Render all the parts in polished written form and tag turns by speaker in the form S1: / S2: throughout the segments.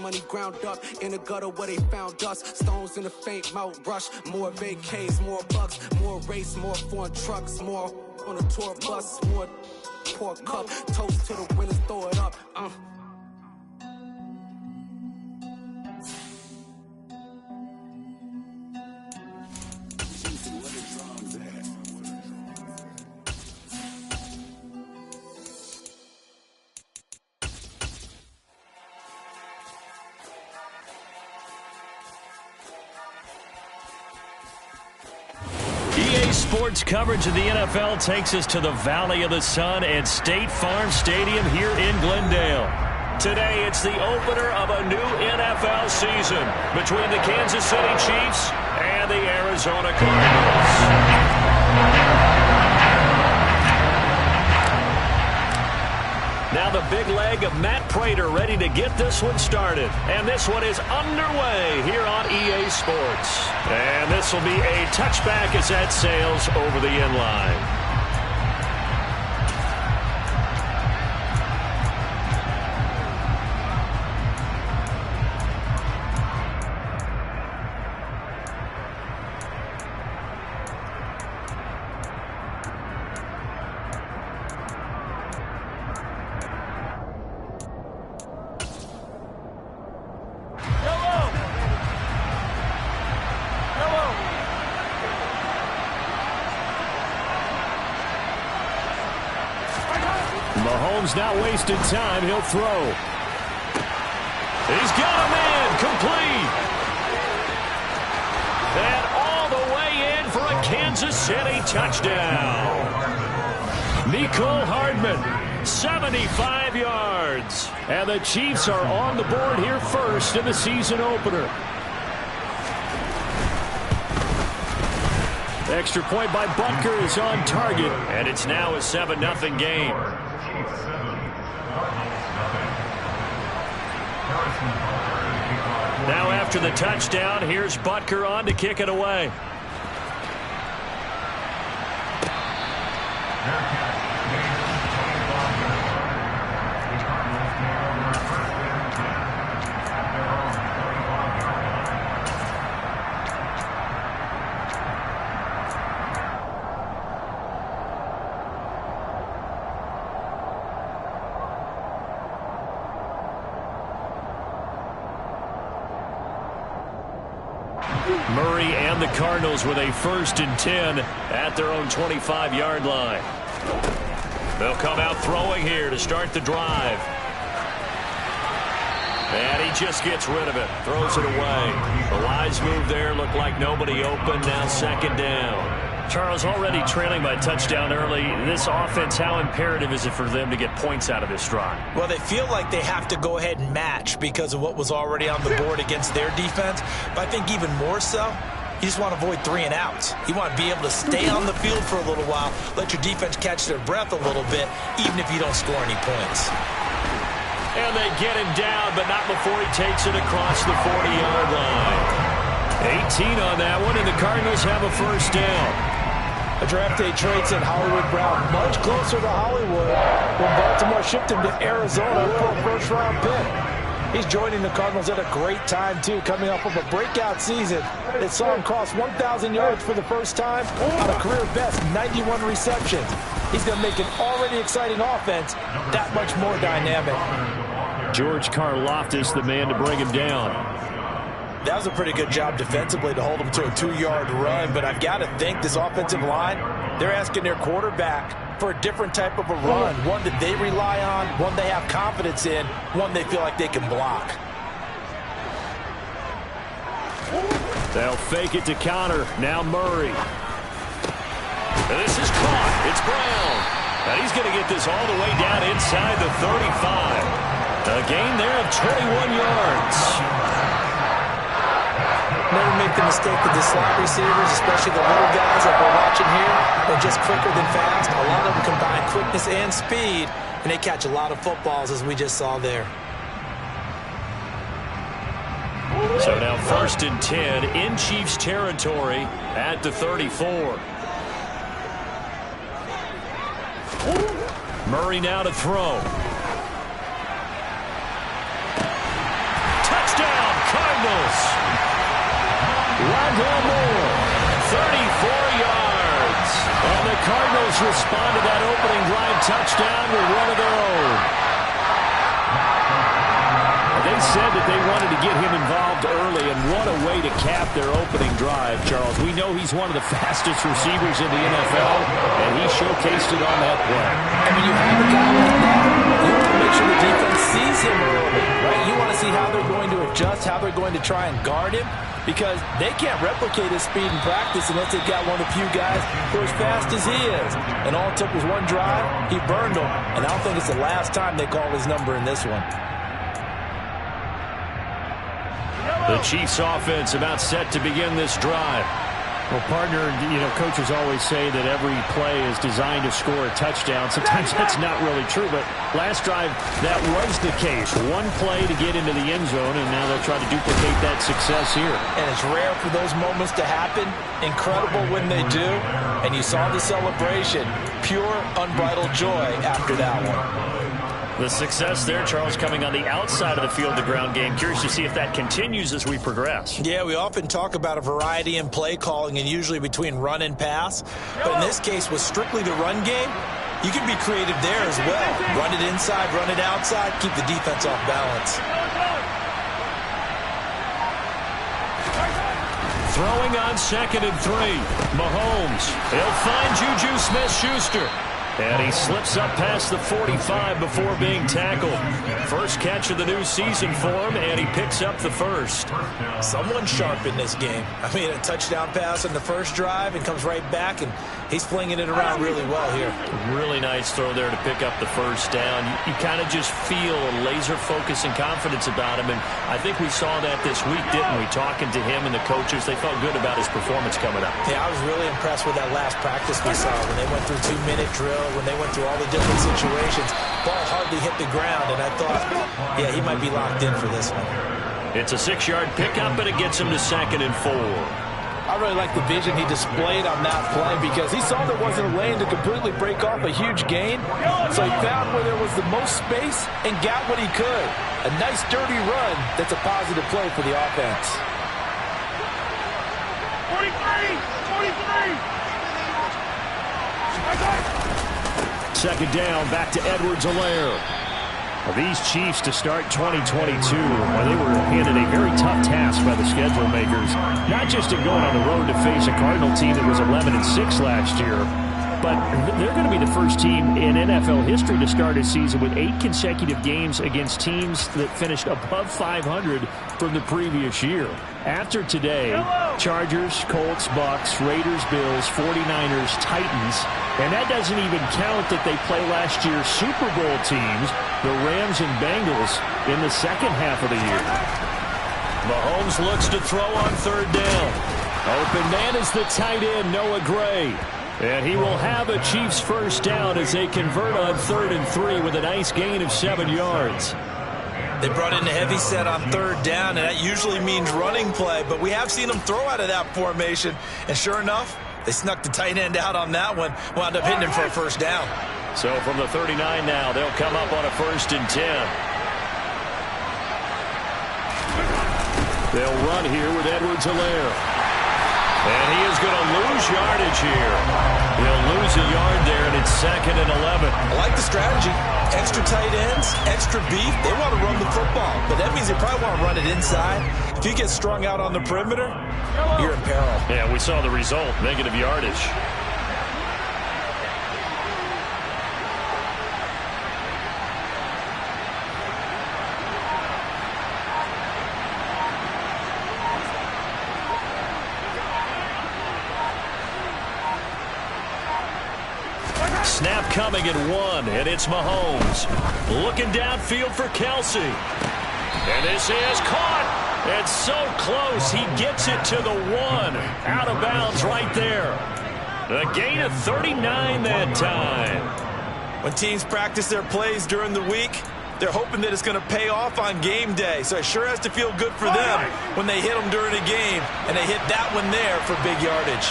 S1: money ground up in the gutter where they found us. Stones in the faint mouth rush. More vacays, more bucks, more race, more foreign trucks, more on a tour bus, more pour cup. Toast to the winners, throw it up.
S2: EA Sports coverage of the NFL takes us to the Valley of the Sun at State Farm Stadium here in Glendale. Today, it's the opener of a new NFL season between the Kansas City Chiefs and the Arizona Cardinals. Now the big leg of Matt Prater ready to get this one started. And this one is underway here on EA Sports. And this will be a touchback as that sails over the end line. Mahomes not wasting time. He'll throw. He's got a man complete. And all the way in for a Kansas City touchdown. Mecole Hardman, 75 yards. And the Chiefs are on the board here first in the season opener. Extra point by Butker is on target. And it's now a 7-0 game. Now after the touchdown, here's Butker on to kick it away. Murray and the Cardinals with a 1st and 10 at their own 25-yard line. They'll come out throwing here to start the drive. And he just gets rid of it, throws it away. The wise move there, looked like nobody open, now 2nd down. Charles, already trailing by a touchdown early. This offense, how imperative is it for them to get points out of this drive?
S3: Well, they feel like they have to go ahead and match because of what was already on the board against their defense. But I think even more so, you just want to avoid 3 and outs. You want to be able to stay on the field for a little while, let your defense catch their breath a little bit, even if you don't score any points.
S2: And they get him down, but not before he takes it across the 40-yard line. 18 on that one, and the Cardinals have a 1st down.
S3: A draft day trade sent Hollywood Brown much closer to Hollywood when Baltimore shipped him to Arizona for a 1st-round pick. He's joining the Cardinals at a great time, too, coming off of a breakout season that saw him cross 1,000 yards for the first time on a career-best 91 receptions. He's going to make an already exciting offense that much more dynamic.
S2: George Karlaftis, the man to bring him down.
S3: That was a pretty good job defensively to hold him to a 2-yard run, but I've got to think this offensive line, they're asking their quarterback for a different type of a run, one that they rely on, one they have confidence in, one they feel like they can block.
S2: They'll fake it to counter. Now Murray. And this is caught. It's Brown. And he's going to get this all the way down inside the 35. A gain there of 21 yards.
S3: Never make the mistake that the slot receivers, especially the little guys that we're watching here, are just quicker than fast. A lot of them combine quickness and speed, and they catch a lot of footballs, as we just saw there.
S2: So now 1st and 10 in Chiefs territory at the 34. Murray now to throw. Cardinals. Rondell Moore, 34 yards. And the Cardinals respond to that opening drive touchdown with one of their own. They said that they wanted to get him involved early, and what a way to cap their opening drive, Charles. We know he's one of the fastest receivers in the NFL, and he showcased it on that play.
S3: And when you have a guy like that, you want to make sure the defense sees him early, right? You want to see how they're going to adjust, how they're going to try and guard him, because they can't replicate his speed in practice unless they've got one of the few guys who are as fast as he is. And all it took was one drive, he burned them, and I don't think it's the last time they call his number in this one.
S2: The Chiefs offense about set to begin this drive.
S4: Well, partner, coaches always say that every play is designed to score a touchdown. Sometimes that's not really true, but last drive, that was the case. One play to get into the end zone, and now they'll try to duplicate that success here.
S3: And it's rare for those moments to happen. Incredible when they do. And you saw the celebration. Pure, unbridled joy after that one.
S2: The success there, Charles, coming on the outside of the field, the ground game. Curious to see if that continues as we progress.
S3: Yeah, we often talk about a variety in play calling and usually between run and pass. But in this case, with strictly the run game, you can be creative there as well. Run it inside, run it outside, keep the defense off balance.
S2: Throwing on 2nd and 3. Mahomes. He'll find Juju Smith-Schuster. And he slips up past the 45 before being tackled. First catch of the new season for him, and he picks up the first.
S3: Someone sharp in this game. I mean, a touchdown pass on the first drive and comes right back, and he's flinging it around really well here.
S2: Really nice throw there to pick up the first down. You kind of just feel a laser focus and confidence about him, and I think we saw that this week, didn't we? Talking to him and the coaches, they felt good about his performance coming up.
S3: Yeah, I was really impressed with that last practice we saw when they went through 2-minute drill, when they went through all the different situations. Ball hardly hit the ground, and I thought, yeah, he might be locked in for this one.
S2: It's a 6-yard pickup, and it gets him to 2nd and 4.
S3: I really like the vision he displayed on that play because he saw there wasn't a lane to completely break off a huge gain. So he found where there was the most space and got what he could. A nice, dirty run that's a positive play for the offense.
S5: 43!
S2: Second down, back to Edwards-Helaire.
S4: These Chiefs to start 2022, well, they were handed a very tough task by the schedule makers, not just in going on the road to face a Cardinal team that was 11-6 last year, but they're going to be the first team in NFL history to start a season with 8 consecutive games against teams that finished above 500 from the previous year. After today, Chargers, Colts, Bucks, Raiders, Bills, 49ers, Titans, and that doesn't even count that they play last year's Super Bowl teams, the Rams and Bengals, in the second half of the year.
S2: Mahomes looks to throw on 3rd down. Open man is the tight end, Noah Gray. And he will have a Chiefs first down as they convert on 3rd and 3 with a nice gain of 7 yards.
S3: They brought in a heavy set on 3rd down, and that usually means running play, but we have seen them throw out of that formation, and sure enough, they snuck the tight end out on that one, wound up hitting him for a first down.
S2: So from the 39 now, they'll come up on a 1st and 10. They'll run here with Edwards-Helaire. And he is going to lose yardage here. He'll lose a yard there, and it's 2nd and 11.
S3: I like the strategy. Extra tight ends, extra beef. They want to run the football, but that means they probably want to run it inside. If you get strung out on the perimeter, you're in peril.
S2: Yeah, we saw the result, negative yardage. Snap coming at 1, and it's Mahomes. Looking downfield for Kelsey. And this is caught. It's so close. He gets it to the 1. Out of bounds right there. A gain of 39 that time.
S3: When teams practice their plays during the week, they're hoping that it's going to pay off on game day. So it sure has to feel good for them when they hit them during a game, and they hit that one there for big yardage.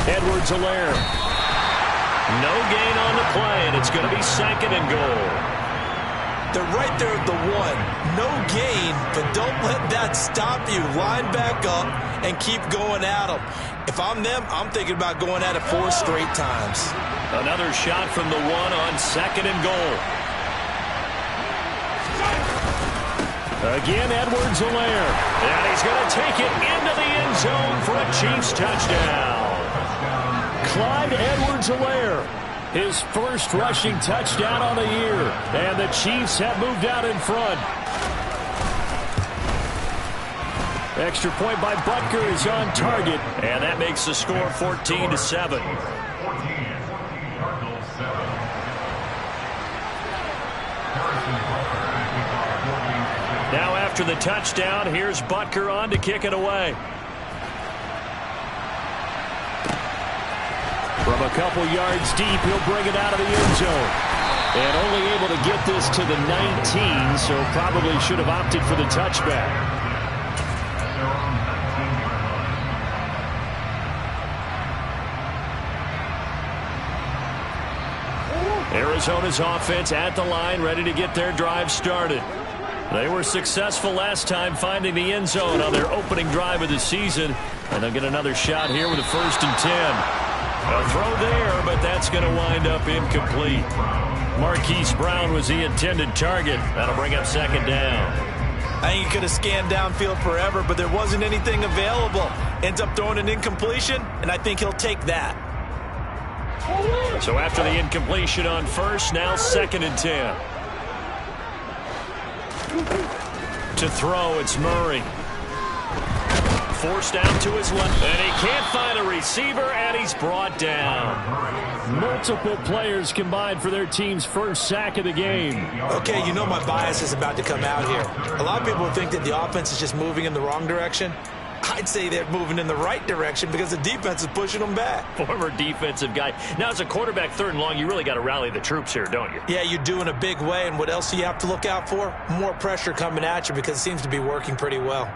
S2: Edwards-Helaire. No gain on the play, and it's going to be 2nd and goal.
S3: They're right there at the 1. No gain, but don't let that stop you. Line back up and keep going at them. If I'm them, I'm thinking about going at it 4 straight times.
S2: Another shot from the 1 on 2nd and goal. Again, Edwards-Helaire. And he's going to take it into the end zone for a Chiefs touchdown. Clyde Edwards-Helaire, his first rushing touchdown on the year. And the Chiefs have moved out in front. Extra point by Butker is on target. And that makes the score 14-7. Now after the touchdown, here's Butker on to kick it away. From a couple yards deep, he'll bring it out of the end zone. And only able to get this to the 19, so probably should have opted for the touchback. Arizona's offense at the line, ready to get their drive started. They were successful last time finding the end zone on their opening drive of the season. And they'll get another shot here with a 1st and 10. A throw there, but that's going to wind up incomplete. Marquise Brown was the intended target. That'll bring up 2nd down.
S3: I think he could have scanned downfield forever, but there wasn't anything available. Ends up throwing an incompletion, and I think he'll take that.
S2: So after the incompletion on 1st, now 2nd and 10. To throw, it's Murray. Forced out to his left, and he can't find a receiver, and he's brought down. Multiple players combined for their team's first sack of the game.
S3: Okay, you know my bias is about to come out here. A lot of people think that the offense is just moving in the wrong direction. I'd say they're moving in the right direction because the defense is pushing them back.
S2: Former defensive guy. Now, as a quarterback 3rd and long, you really got to rally the troops here, don't you?
S3: Yeah, you do in a big way. And what else do you have to look out for? More pressure coming at you because it seems to be working pretty well.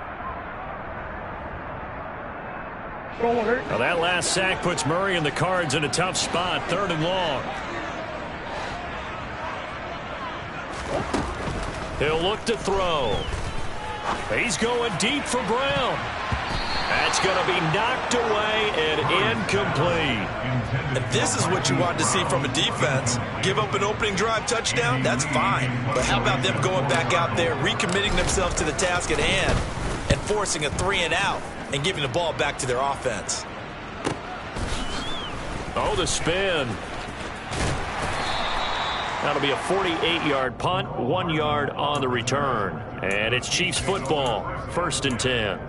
S2: Now, that last sack puts Murray and the Cards in a tough spot, 3rd and long. He'll look to throw. He's going deep for Brown. That's going to be knocked away and incomplete.
S3: And this is what you want to see from a defense. Give up an opening drive touchdown, that's fine. But how about them going back out there, recommitting themselves to the task at hand, and forcing a 3-and-out and giving the ball back to their offense?
S2: Oh, the spin. That'll be a 48-yard punt, 1 yard on the return. And it's Chiefs football, 1st and 10.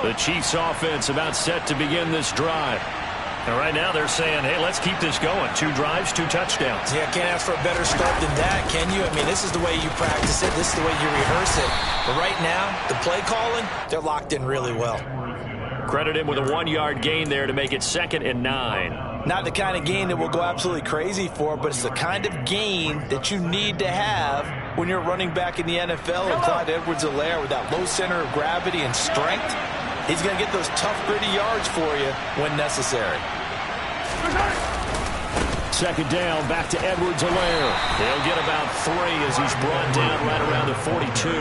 S2: The Chiefs offense about set to begin this drive. And right now they're saying, hey, let's keep this going. 2 drives, 2 touchdowns.
S3: Yeah, can't ask for a better start than that, can you? I mean, this is the way you practice it. This is the way you rehearse it. But right now, the play calling, they're locked in really well.
S2: Credit him with a 1 yard gain there to make it 2nd and 9.
S3: Not the kind of gain that we'll go absolutely crazy for, but it's the kind of gain that you need to have when you're running back in the NFL. And Clyde Edwards-Helaire, with that low center of gravity and strength, he's going to get those tough, gritty yards for you when necessary.
S2: 2nd down, back to Edwards-Helaire. He'll get about 3 as he's brought down right around the 42.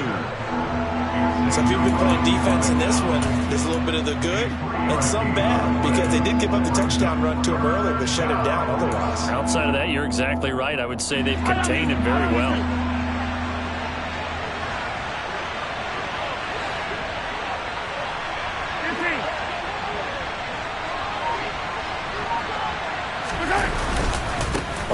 S3: Some people have been playing defense in this one. There's a little bit of the good and some bad because they did give up the touchdown run to him earlier but shut him down otherwise.
S2: Outside of that, you're exactly right. I would say they've contained him very well.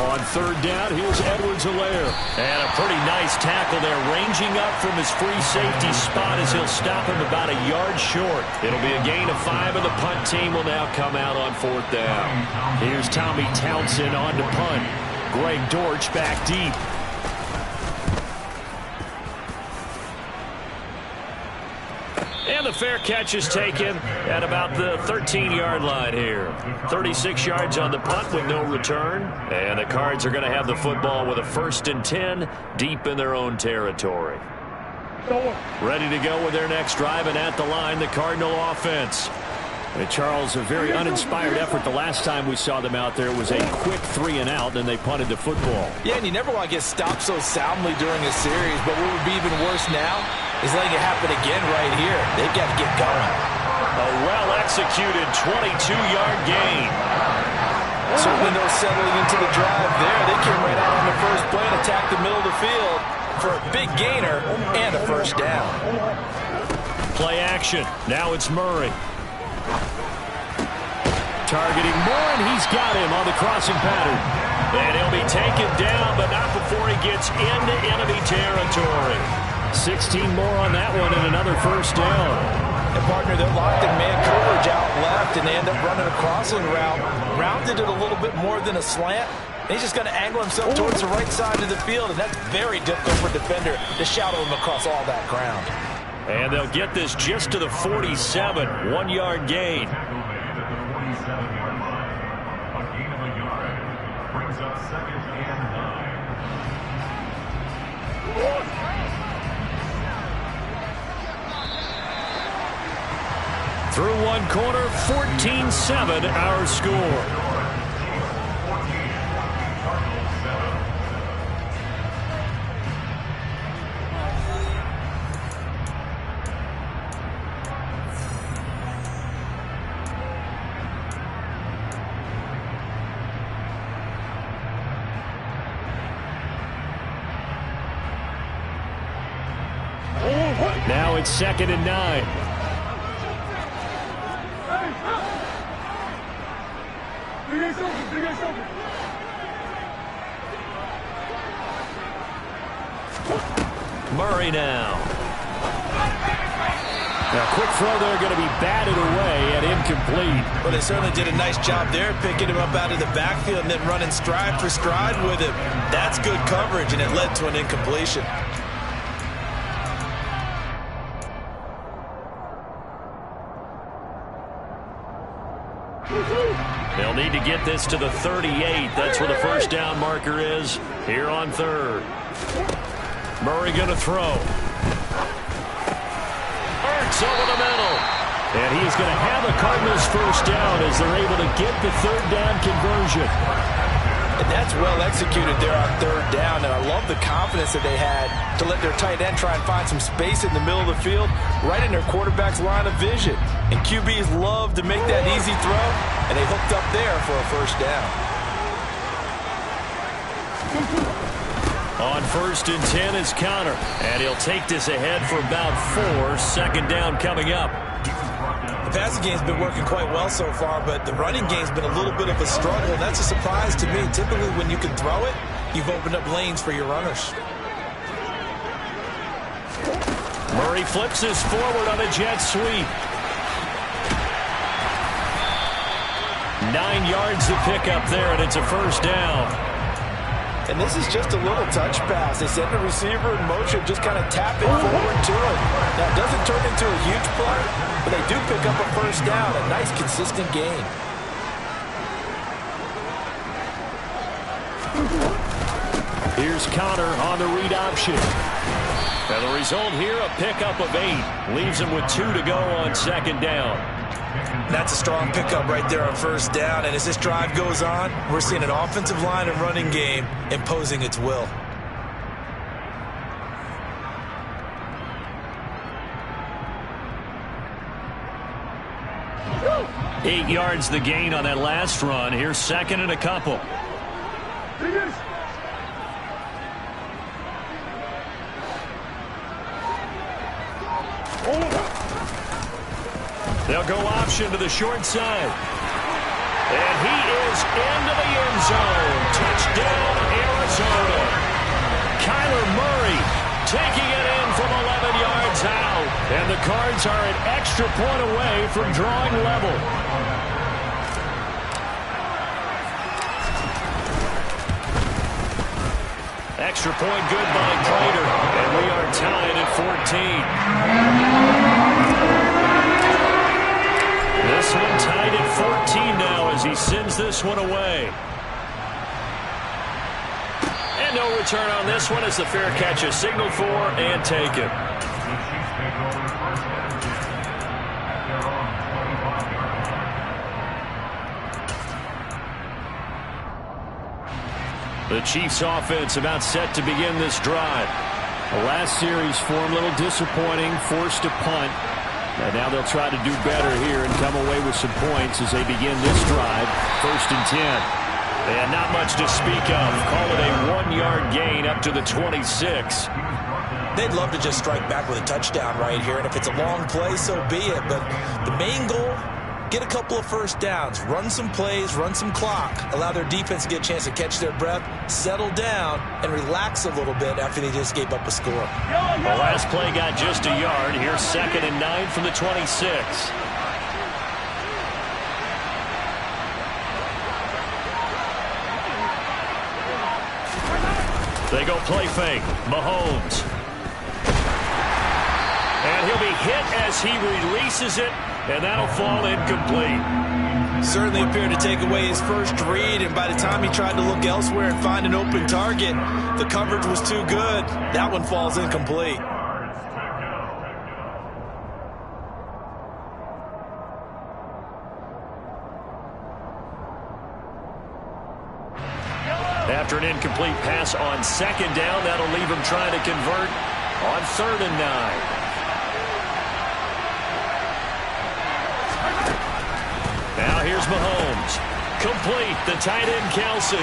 S2: On 3rd down, here's Edwards-Helaire. And a pretty nice tackle there, ranging up from his free safety spot as he'll stop him about a yard short. It'll be a gain of 5, and the punt team will now come out on 4th down. Here's Tommy Townsend on to punt. Greg Dortch back deep. And the fair catch is taken at about the 13-yard line here. 36 yards on the punt with no return. And the Cards are going to have the football with a 1st and 10 deep in their own territory. Ready to go with their next drive, and at the line, the Cardinal offense.
S4: And Charles, a very uninspired effort the last time we saw them out there. It was a quick 3-and-out, and they punted the football.
S3: Yeah, and you never want to get stopped so soundly during a series, but what would be even worse now is letting it happen again right here. They've got to get going.
S2: A well-executed 22-yard gain.
S3: Certainly no settling into the drive there. They came right out on the first play and attacked the middle of the field for a big gainer and a first down.
S2: Play action. Now it's Murray. Targeting Moore, and he's got him on the crossing pattern. And he'll be taken down, but not before he gets into enemy territory. 16 more on that one and another first down.
S3: And partner, they're locked in man coverage out left, and they end up running a crossing route. Rounded it a little bit more than a slant. And he's just going to angle himself towards the right side of the field, and that's very difficult for a defender to shadow him across all that ground.
S2: And they'll get this just to the 47, 1-yard gain. Through one quarter, 14-7 our score. Now it's 2nd and 9. Murray now.
S4: Now, quick throw there, going to be batted away and incomplete.
S3: Well, they certainly did a nice job there, picking him up out of the backfield and then running stride for stride with him. That's good coverage, and it led to an incompletion.
S2: They'll need to get this to the 38. That's where the first down marker is here on 3rd. Murray going to throw. Hurts over the middle. And he's going to have the Cardinals first down as they're able to get the 3rd down conversion.
S3: And that's well executed there on 3rd down. And I love the confidence that they had to let their tight end try and find some space in the middle of the field, right in their quarterback's line of vision. And QBs love to make that easy throw, and they hooked up there for a first down.
S2: On 1st and 10 is Connor, and he'll take this ahead for about 4. 2nd down coming up.
S3: The passing game's been working quite well so far, but the running game's been a little bit of a struggle. That's a surprise to me. Typically, when you can throw it, you've opened up lanes for your runners.
S2: Murray flips this forward on a jet sweep. 9 yards to pick up there, and it's a first down.
S3: And this is just a little touch pass. They send the receiver in motion, just kind of tap it forward to him. Now, it doesn't turn into a huge play, but they do pick up a first down, a nice, consistent gain.
S2: Here's Connor on the read option. And the result here, a pickup of 8. Leaves him with 2 to go on 2nd down.
S3: That's a strong pickup right there on first down. And as this drive goes on, we're seeing an offensive line and running game imposing its will.
S2: Eight yards the gain on that last run. Here's 2nd and a couple. They'll go option to the short side. And he is into the end zone. Touchdown, Arizona. Kyler Murray taking it in from 11 yards out. And the Cards are an extra point away from drawing level. Extra point good by Prater. And we are tied at 14. This one tied at 14 now as he sends this one away. And no return on this one as the fair catch is signaled for and taken. The Chiefs offense about set to begin this drive.
S4: The last series for him, a little disappointing, forced a punt. And now they'll try to do better here and come away with some points as they begin this drive. 1st and 10.
S2: And not much to speak of. Call it a 1-yard gain up to the 26.
S3: They'd love to just strike back with a touchdown right here, and if it's a long play, so be it. But the main goal, get a couple of first downs, run some plays, run some clock, allow their defense to get a chance to catch their breath, settle down, and relax a little bit after they just gave up a score.
S2: The last play got just a yard. Here's 2nd and 9 from the 26. They go play fake. Mahomes. And he'll be hit as he releases it, and that'll fall incomplete.
S3: Certainly appeared to take away his first read, and by the time he tried to look elsewhere and find an open target, the coverage was too good. That one falls incomplete.
S2: After an incomplete pass on 2nd down, that'll leave him trying to convert on 3rd and 9. Now here's Mahomes. Complete. The tight end, Kelsey.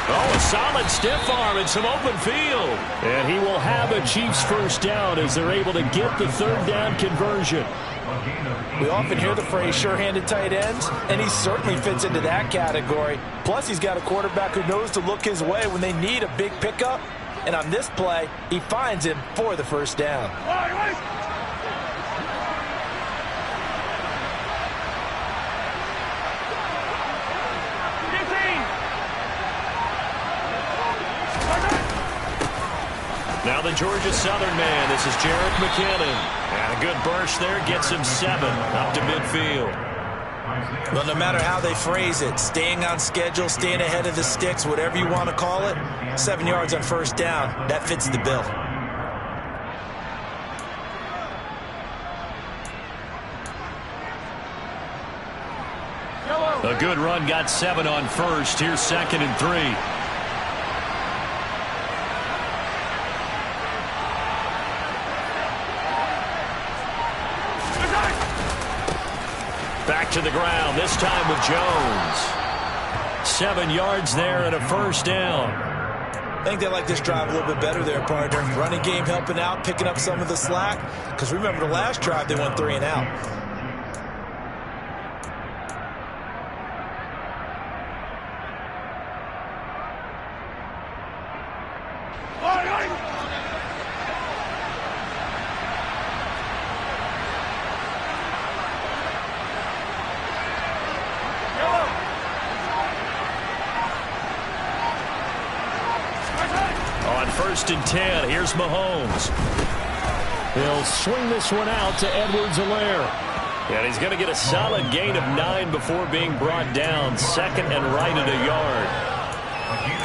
S2: Oh, a solid stiff arm and some open field.
S4: And he will have a Chiefs first down as they're able to get the 3rd down conversion.
S3: We often hear the phrase sure-handed tight ends, and he certainly fits into that category. Plus, he's got a quarterback who knows to look his way when they need a big pickup. And on this play, he finds him for the first down.
S2: Now the Georgia Southern man. This is Jerick McKinnon. And a good burst there gets him 7 up to midfield.
S3: Well, no matter how they phrase it, staying on schedule, staying ahead of the sticks, whatever you want to call it, 7 yards on first down, that fits the bill.
S2: A good run got 7 on first. Here's 2nd and 3. Back to the ground, this time with Jones. 7 yards there and a first down.
S3: I think they like this drive a little bit better there, partner. Running game helping out, picking up some of the slack. Because remember the last drive, they went 3 and out.
S2: On 1st and 10, here's Mahomes.
S4: He'll swing this one out to Edwards-Helaire.
S2: And he's going to get a solid gain of 9 before being brought down. 2nd and right at a yard.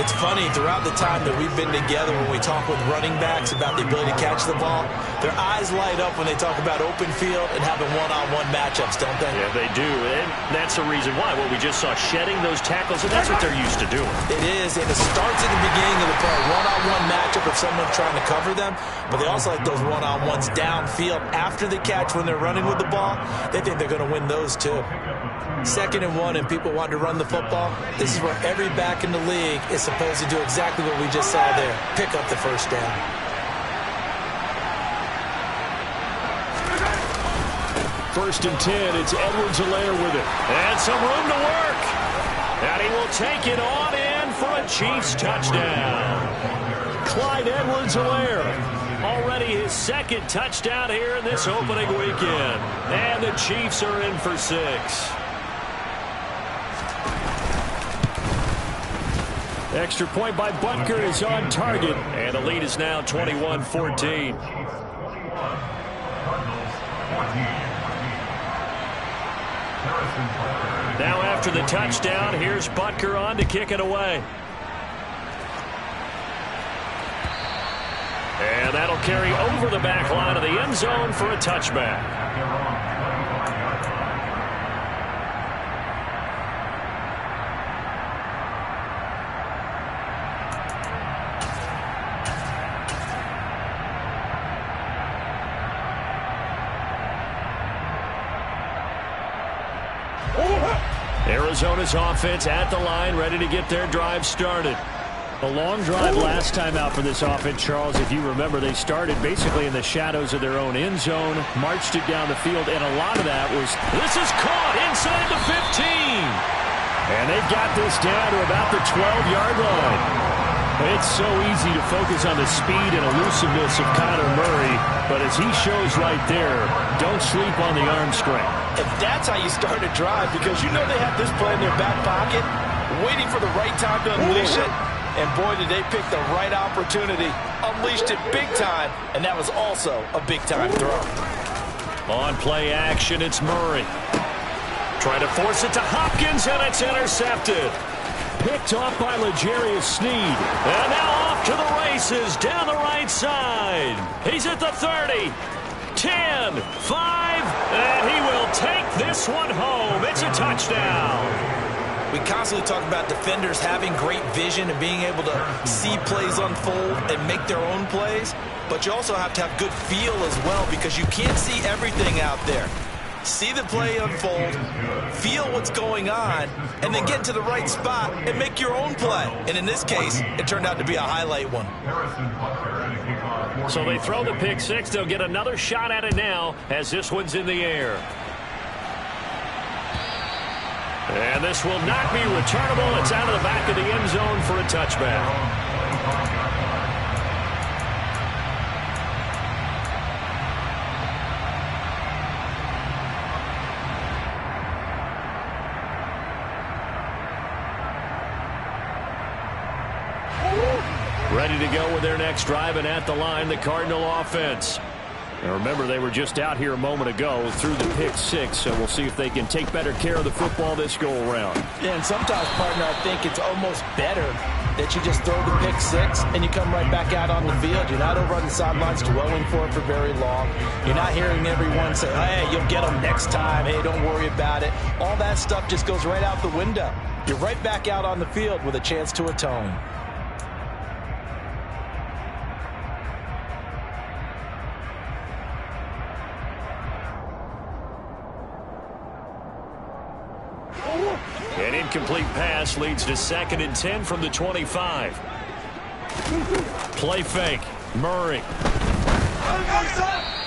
S3: It's funny, throughout the time that we've been together when we talk with running backs about the ability to catch the ball, their eyes light up when they talk about open field and having one-on-one matchups, don't they?
S2: Yeah, they do, and that's the reason why. Well, we just saw shedding those tackles, and that's what they're used to doing.
S3: It is, and it starts at the beginning of the play, one-on-one matchup of someone trying to cover them, but they also like those one-on-ones downfield after the catch when they're running with the ball. They think they're going to win those, too. 2nd and 1 and people want to run the football. This is where every back in the league is supposed to do exactly what we just saw there. Pick up the first down.
S4: First and 10, it's Edwards-Helaire with it.
S2: And some room to work. And he will take it on in for a Chiefs touchdown. Clyde Edwards-Helaire, already his 2nd touchdown here in this opening weekend. And the Chiefs are in for 6.
S4: Extra point by Butker is on target.
S2: And the lead is now 21-14. Now after the touchdown, here's Butker on to kick it away. And that'll carry over the back line of the end zone for a touchback. Arizona's offense at the line, ready to get their drive started.
S4: A long drive last time out for this offense, Charles. If you remember, they started basically in the shadows of their own end zone, marched it down the field, and a lot of that was...
S2: This is caught inside the 15.
S4: And they've got this down to about the 12-yard line. It's so easy to focus on the speed and elusiveness of Kyler Murray, but as he shows right there, don't sleep on the arm strength.
S3: And that's how you start a drive, because you know they have this play in their back pocket, waiting for the right time to unleash it. And boy, did they pick the right opportunity. Unleashed it big time, and that was also a big-time throw.
S2: On play action, it's Murray. Trying to force it to Hopkins, and it's intercepted.
S4: Picked off by L'Jarius Sneed.
S2: And now off to the races down the right side. He's at the 30, 10, 5, and he will take this one home. It's a touchdown.
S3: We constantly talk about defenders having great vision and being able to see plays unfold and make their own plays, but you also have to have good feel as well, because you can't see everything out there. See the play unfold, feel what's going on, and then get to the right spot and make your own play. And in this case, it turned out to be a highlight one.
S2: So they throw the pick six. They'll get another shot at it now as this one's in the air. And this will not be returnable. It's out of the back of the end zone for a touchback. Ready to go with their next drive, and at the line, the Cardinal offense.
S4: Now remember, they were just out here a moment ago through the pick six, so we'll see if they can take better care of the football this go-around.
S3: Yeah, and sometimes, partner, I think it's almost better that you just throw the pick six and you come right back out on the field. You're not over on the sidelines dwelling for it for very long. You're not hearing everyone say, hey, you'll get them next time. Hey, don't worry about it. All that stuff just goes right out the window. You're right back out on the field with a chance to atone.
S2: An incomplete pass leads to 2nd and 10 from the 25. Play fake. Murray.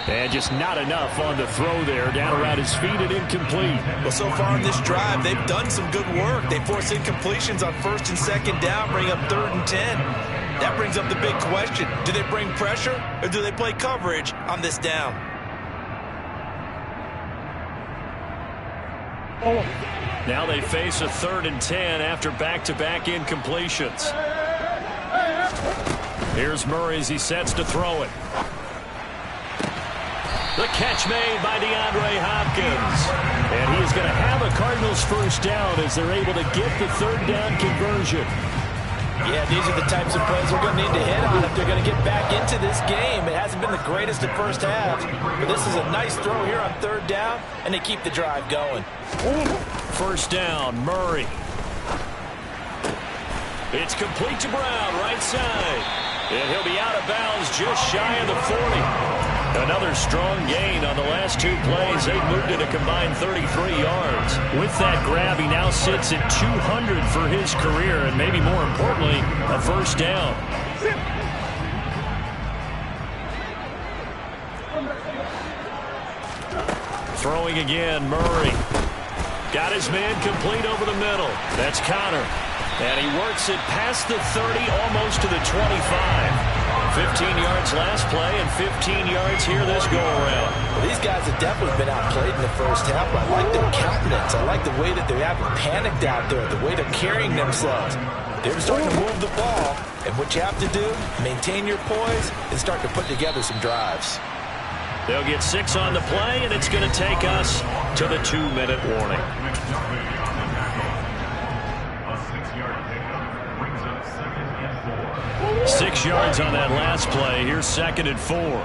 S4: And just not enough on the throw there. Down around his feet and incomplete.
S3: Well, so far in this drive, they've done some good work. They force incompletions on 1st and 2nd down, bring up 3rd and 10. That brings up the big question. Do they bring pressure or do they play coverage on this down?
S2: Now they face a 3rd and 10 after back-to-back incompletions. Here's Murray as he sets to throw it. The catch made by DeAndre Hopkins.
S4: And he is going to have a Cardinals first down as they're able to get the 3rd down conversion.
S3: Yeah, these are the types of plays we're going to need to hit on if they're going to get back into this game. It hasn't been the greatest at first halves, but this is a nice throw here on 3rd down, and they keep the drive going.
S2: 1st down, Murray. It's complete to Brown, right side. And he'll be out of bounds just shy of the 40. Another strong gain on the last 2 plays. They've moved it a combined 33 yards.
S4: With that grab, he now sits at 200 for his career, and maybe more importantly, a 1st down.
S2: Throwing again, Murray. Got his man complete over the middle. That's Connor. And he works it past the 30, almost to the 25. 15 yards last play and 15 yards here this go-around.
S3: Well, these guys have definitely been outplayed in the first half, but I like their countenance. I like the way that they haven't panicked out there, the way they're carrying themselves. They're starting to move the ball, and what you have to do, maintain your poise and start to put together some drives.
S2: They'll get 6 on the play, and it's going to take us to the 2-minute warning. 6 yards on that last play. Here's 2nd and 4.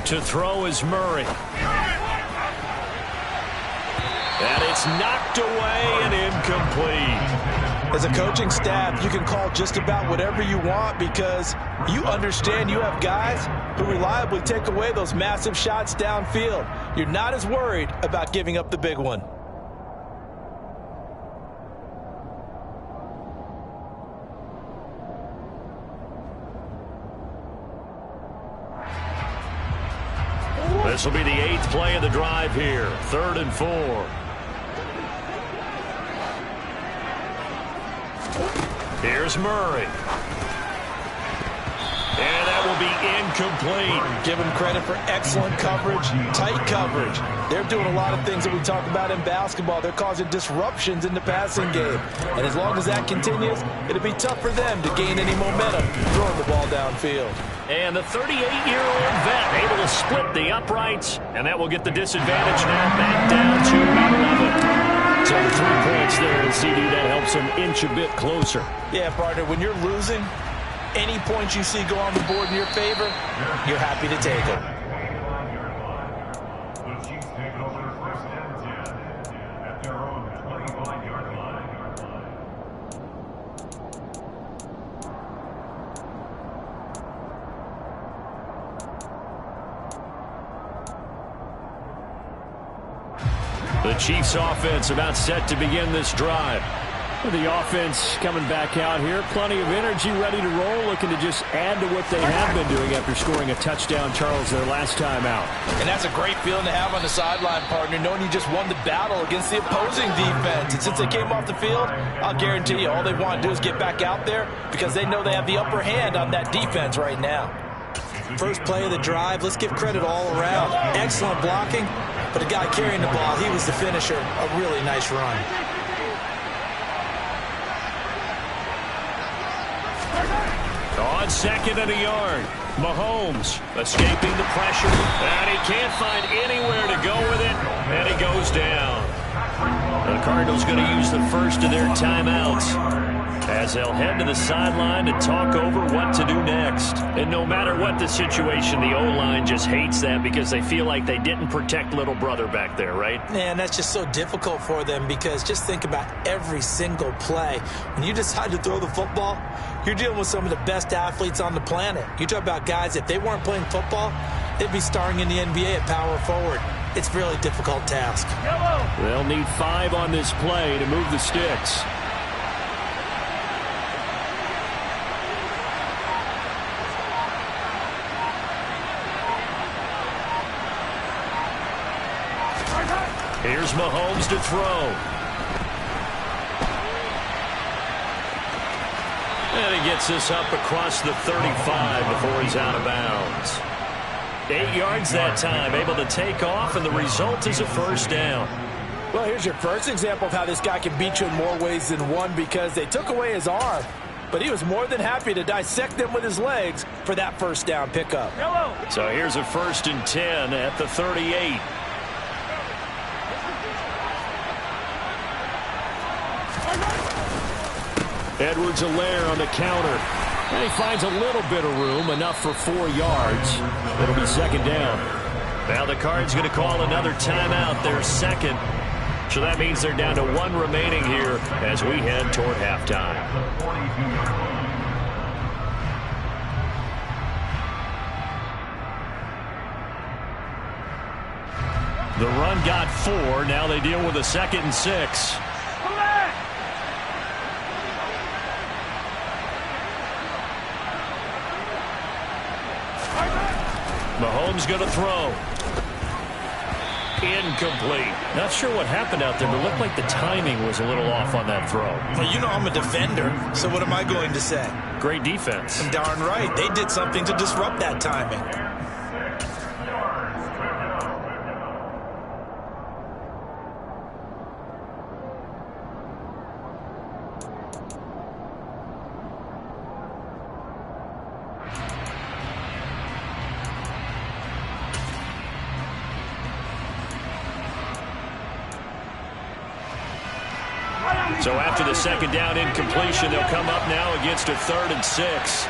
S2: To throw is Murray. And it's knocked away and incomplete.
S3: As a coaching staff, you can call just about whatever you want because you understand you have guys who reliably take away those massive shots downfield. You're not as worried about giving up the big one.
S2: This will be the 8th play of the drive here. 3rd and 4. Here's Murray. And that will be incomplete.
S3: Give him credit for excellent coverage, tight coverage. They're doing a lot of things that we talk about in basketball. They're causing disruptions in the passing game. And as long as that continues, it'll be tough for them to gain any momentum throwing the ball downfield.
S2: And the 38-year-old vet able to split the uprights, and that will get the disadvantage now back down to 11. So the 3 points there, and CD, that helps him inch a bit closer.
S3: Yeah, partner, when you're losing, any points you see go on the board in your favor, you're happy to take them.
S5: The Chiefs take over first and 10 at their own 25-yard line.
S2: The Chiefs offense about set to begin this drive.
S4: The offense coming back out here. Plenty of energy, ready to roll, looking to just add to what they have been doing after scoring a touchdown, Charles, their last time out.
S3: And that's a great feeling to have on the sideline, partner, knowing you just won the battle against the opposing defense. And since they came off the field, I'll guarantee you all they want to do is get back out there because they know they have the upper hand on that defense right now. First play of the drive, let's give credit all around. Excellent blocking, but the guy carrying the ball, he was the finisher. A really nice run.
S2: On 2nd and a yard, Mahomes escaping the pressure, and he can't find anywhere to go with it, and he goes down. The Cardinals going to use the first of their timeouts as they'll head to the sideline to talk over what to do next. And no matter what the situation, the O-line just hates that because they feel like they didn't protect little brother back there, right?
S3: Man, that's just so difficult for them because just think about every single play. When you decide to throw the football, you're dealing with some of the best athletes on the planet. You talk about guys, if they weren't playing football, they'd be starring in the NBA at power forward. It's a really difficult task.
S4: They'll need 5 on this play to move the sticks.
S2: Here's Mahomes to throw. And he gets this up across the 35 before he's out of bounds. 8 yards that time, able to take off, and the result is a first down.
S3: Well, here's your first example of how this guy can beat you in more ways than one because they took away his arm, but he was more than happy to dissect them with his legs for that first down pickup.
S2: So here's a 1st and 10 at the 38.
S4: Edwards-Helaire on the counter. And he finds a little bit of room, enough for 4 yards. It'll be 2nd down.
S2: Now the Cards going to call another timeout, their 2nd. So that means they're down to 1 remaining here as we head toward halftime. The run got 4. Now they deal with a 2nd and 6. Mahomes going to throw. Incomplete. Not sure what happened out there, but it looked like the timing was a little off on that throw.
S3: Well, you know I'm a defender, so what am I going to say?
S2: Great defense.
S3: Darn right. They did something to disrupt that timing.
S2: So after the 2nd down incompletion, they'll come up now against a 3rd and 6.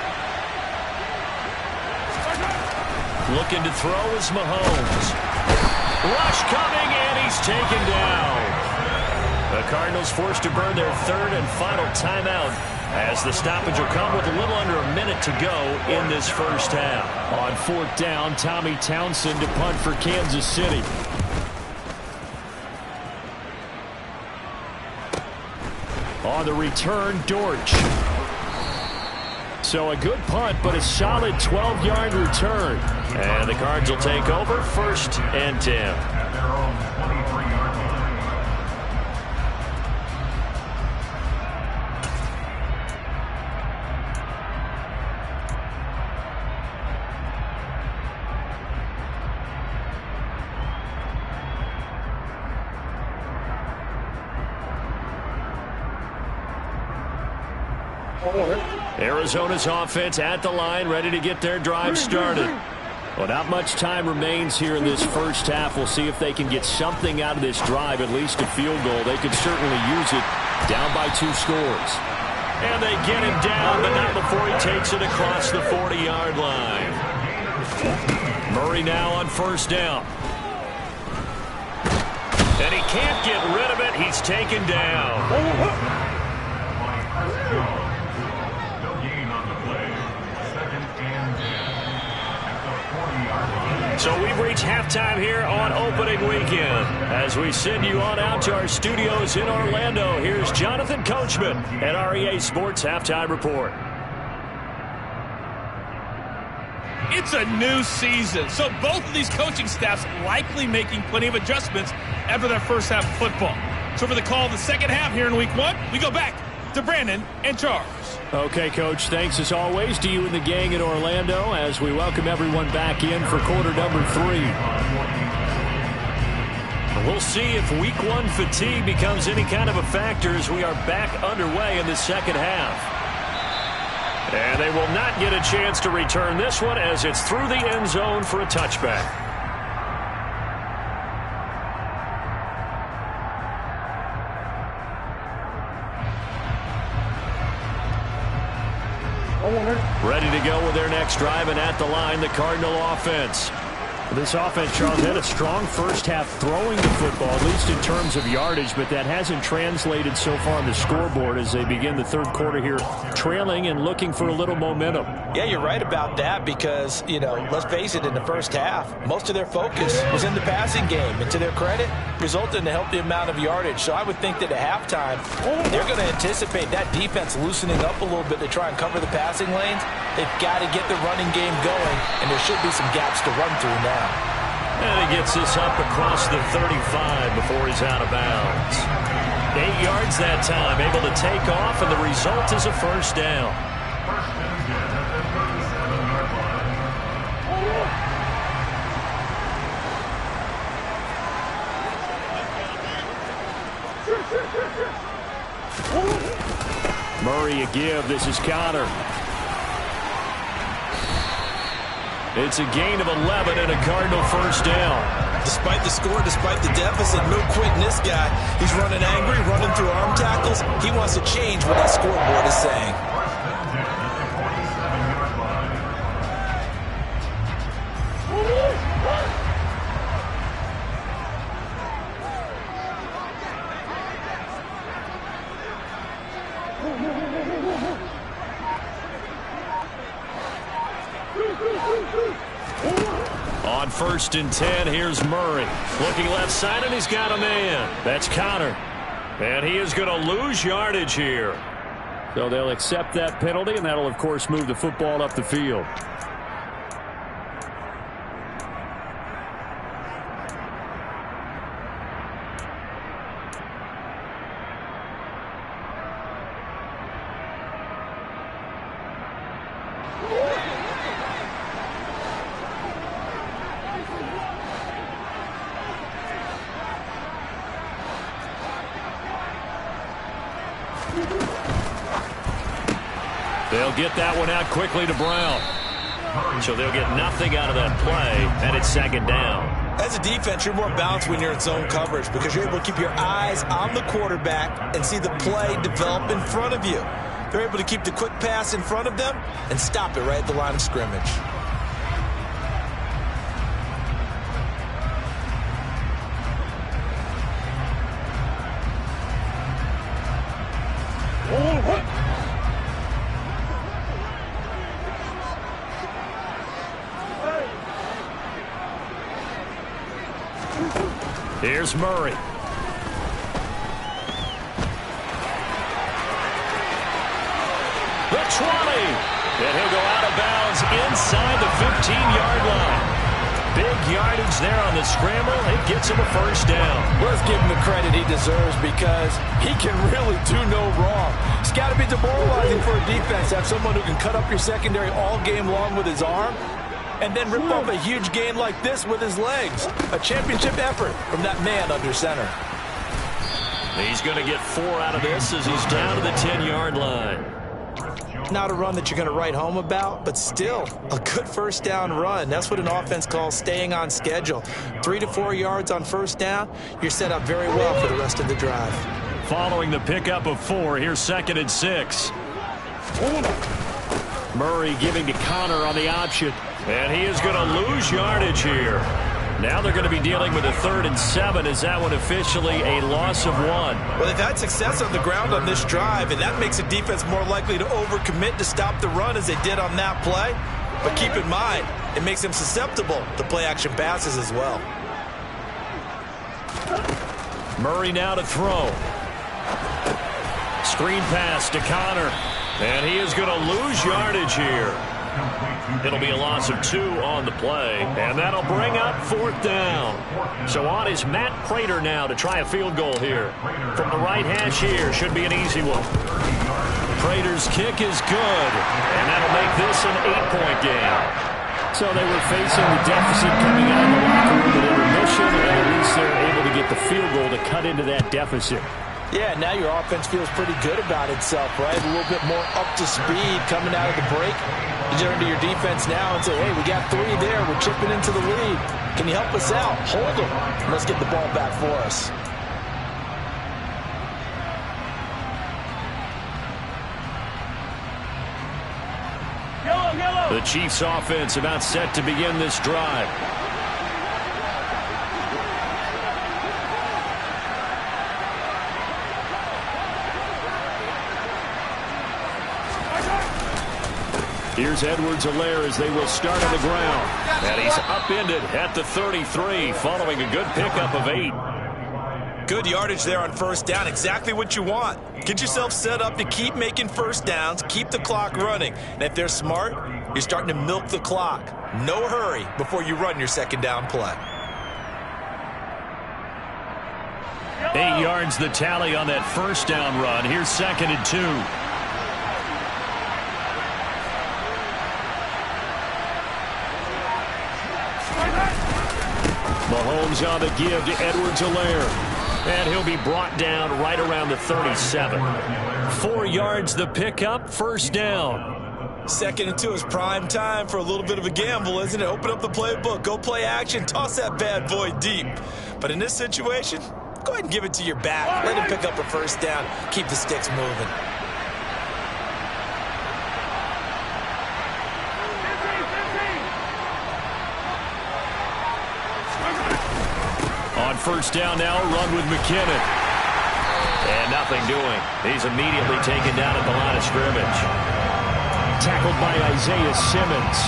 S2: Looking to throw is Mahomes. Rush coming, and he's taken down. The Cardinals forced to burn their third and final timeout as the stoppage will come with a little under a minute to go in this first half.
S4: On fourth down, Tommy Townsend to punt for Kansas City. On the return, Dortch. So a good punt, but a solid 12-yard return.
S2: And the Cards will take over 1st and 10.
S5: At their own 23-yard line.
S2: Arizona's offense at the line, ready to get their drive started.
S4: Well, not much time remains here in this first half. We'll see if they can get something out of this drive, at least a field goal. They could certainly use it, down by 2 scores.
S2: And they get him down, but not before he takes it across the 40-yard line. Murray now on 1st down. And he can't get rid of it. He's taken down. So we've reached halftime here on opening weekend. As we send you on out to our studios in Orlando, here's Jonathan Coachman at our EA Sports Halftime Report.
S6: It's a new season, so both of these coaching staffs likely making plenty of adjustments after their first half of football. So for the call of the second half here in week 1, we go back to Brandon and Charles.
S4: Okay, Coach, thanks as always to you and the gang in Orlando as we welcome everyone back in for quarter number 3.
S2: We'll see if week 1 fatigue becomes any kind of a factor as we are back underway in the second half. And they will not get a chance to return this one as it's through the end zone for a touchback. Ready to go with their next drive, and at the line, the Cardinal offense.
S4: This offense, Charles, had a strong first half throwing the football, at least in terms of yardage, but that hasn't translated so far on the scoreboard as they begin the third quarter here, trailing and looking for a little momentum.
S3: Yeah, you're right about that because, let's face it, in the first half, most of their focus was in the passing game. And to their credit, resulted in a healthy amount of yardage. So I would think that at halftime, they're going to anticipate that defense loosening up a little bit to try and cover the passing lanes. They've got to get the running game going, and there should be some gaps to run through now.
S2: And he gets this up across the 35 before he's out of bounds. 8 yards that time, able to take off, and the result is a first down.
S4: Murray a give. This is Connor.
S2: It's a gain of 11 and a Cardinal first down.
S7: Despite the score, despite the deficit, no quitting this guy. He's running angry, running through arm tackles. He wants to change what that scoreboard is saying.
S2: On 1st and 10, here's Murray. Looking left side, and he's got a man. That's Connor. And he is going to lose yardage here.
S4: So they'll accept that penalty, and that'll, of course, move the football up the field.
S2: They'll get that one out quickly to Brown. So they'll get nothing out of that play, and it's second down.
S7: As a defense, you're more balanced when you're in zone coverage because you're able to keep your eyes on the quarterback and see the play develop in front of you. They're able to keep the quick pass in front of them and stop it right at the line of scrimmage.
S2: Here's Murray. The 20. And he'll go out of bounds inside the 15-yard line. Big yardage there on the scramble. It gets him a first down.
S3: Let's give him the credit he deserves because he can really do no wrong. It's got to be demoralizing for a defense to have someone who can cut up your secondary all game long with his arm and then rip off a huge gain like this with his legs. A championship effort from that man under center.
S2: He's going to get 4 out of this as he's down to the 10-yard line.
S7: Not a run that you're going to write home about, but still a good first down run. That's what an offense calls staying on schedule. 3 to 4 yards on first down, you're set up very well for the rest of the drive.
S2: Following the pickup of 4, here's 2nd and 6. Murray giving to Connor on the option. And he is going to lose yardage here. Now they're going to be dealing with a 3rd and 7. Is that one officially a loss of 1?
S7: Well, they've had success on the ground on this drive, and that makes a defense more likely to overcommit to stop the run as they did on that play. But keep in mind, it makes them susceptible to play-action passes as well.
S2: Murray now to throw. Screen pass to Connor. And he is going to lose yardage here. It'll be a loss of 2 on the play, and that'll bring up 4th down. So on is Matt Prater now to try a field goal here. From the right hash here, should be an easy one. Prater's kick is good, and that'll make this an 8-point game.
S4: So they were facing the deficit coming out of the locker room at intermission, and at least they're able to get the field goal to cut into that deficit.
S3: Yeah, now your offense feels pretty good about itself, right? A little bit more up to speed coming out of the break. You turn to your defense now and say, hey, we got 3 there. We're chipping into the lead. Can you help us out? Hold them. And let's get the ball back for us.
S2: The Chiefs offense about set to begin this drive. Here's Edwards-Helaire as they will start on the ground. And he's upended at the 33 following a good pickup of 8.
S7: Good yardage there on first down. Exactly what you want. Get yourself set up to keep making first downs, keep the clock running. And if they're smart, you're starting to milk the clock. No hurry before you run your second down play.
S2: 8 yards the tally on that first down run. Here's 2nd and 2. Mahomes on the give to Edwards-Helaire. And he'll be brought down right around the 37. 4 yards the pickup, first down.
S7: 2nd and 2 is prime time for a little bit of a gamble, isn't it? Open up the playbook, go play action, toss that bad boy deep. But in this situation, go ahead and give it to your back. Let him pick up a first down, keep the sticks moving.
S2: On first down now, run with McKinnon. And nothing doing. He's immediately taken down at the line of scrimmage.
S4: Tackled by Isaiah Simmons.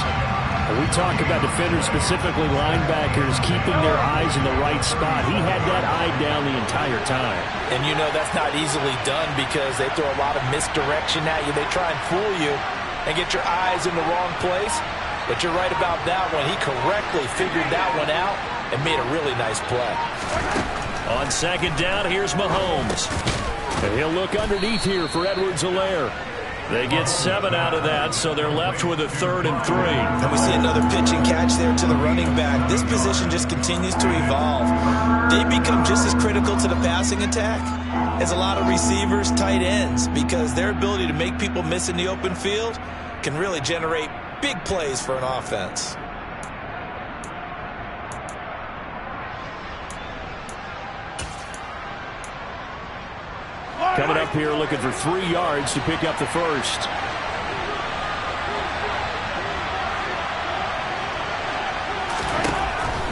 S4: We talk about defenders, specifically linebackers, keeping their eyes in the right spot. He had that eye down the entire time.
S3: And you know that's not easily done because they throw a lot of misdirection at you. They try and fool you and get your eyes in the wrong place. But you're right about that one. He correctly figured that one out and made a really nice play.
S2: On second down, here's Mahomes. And he'll look underneath here for Edwards-Helaire. They get 7 out of that, so they're left with a 3rd and 3.
S7: And we see another pitch and catch there to the running back. This position just continues to evolve. They become just as critical to the passing attack as a lot of receivers, tight ends, because their ability to make people miss in the open field can really generate big plays for an offense.
S4: Coming up here looking for 3 yards to pick up the first.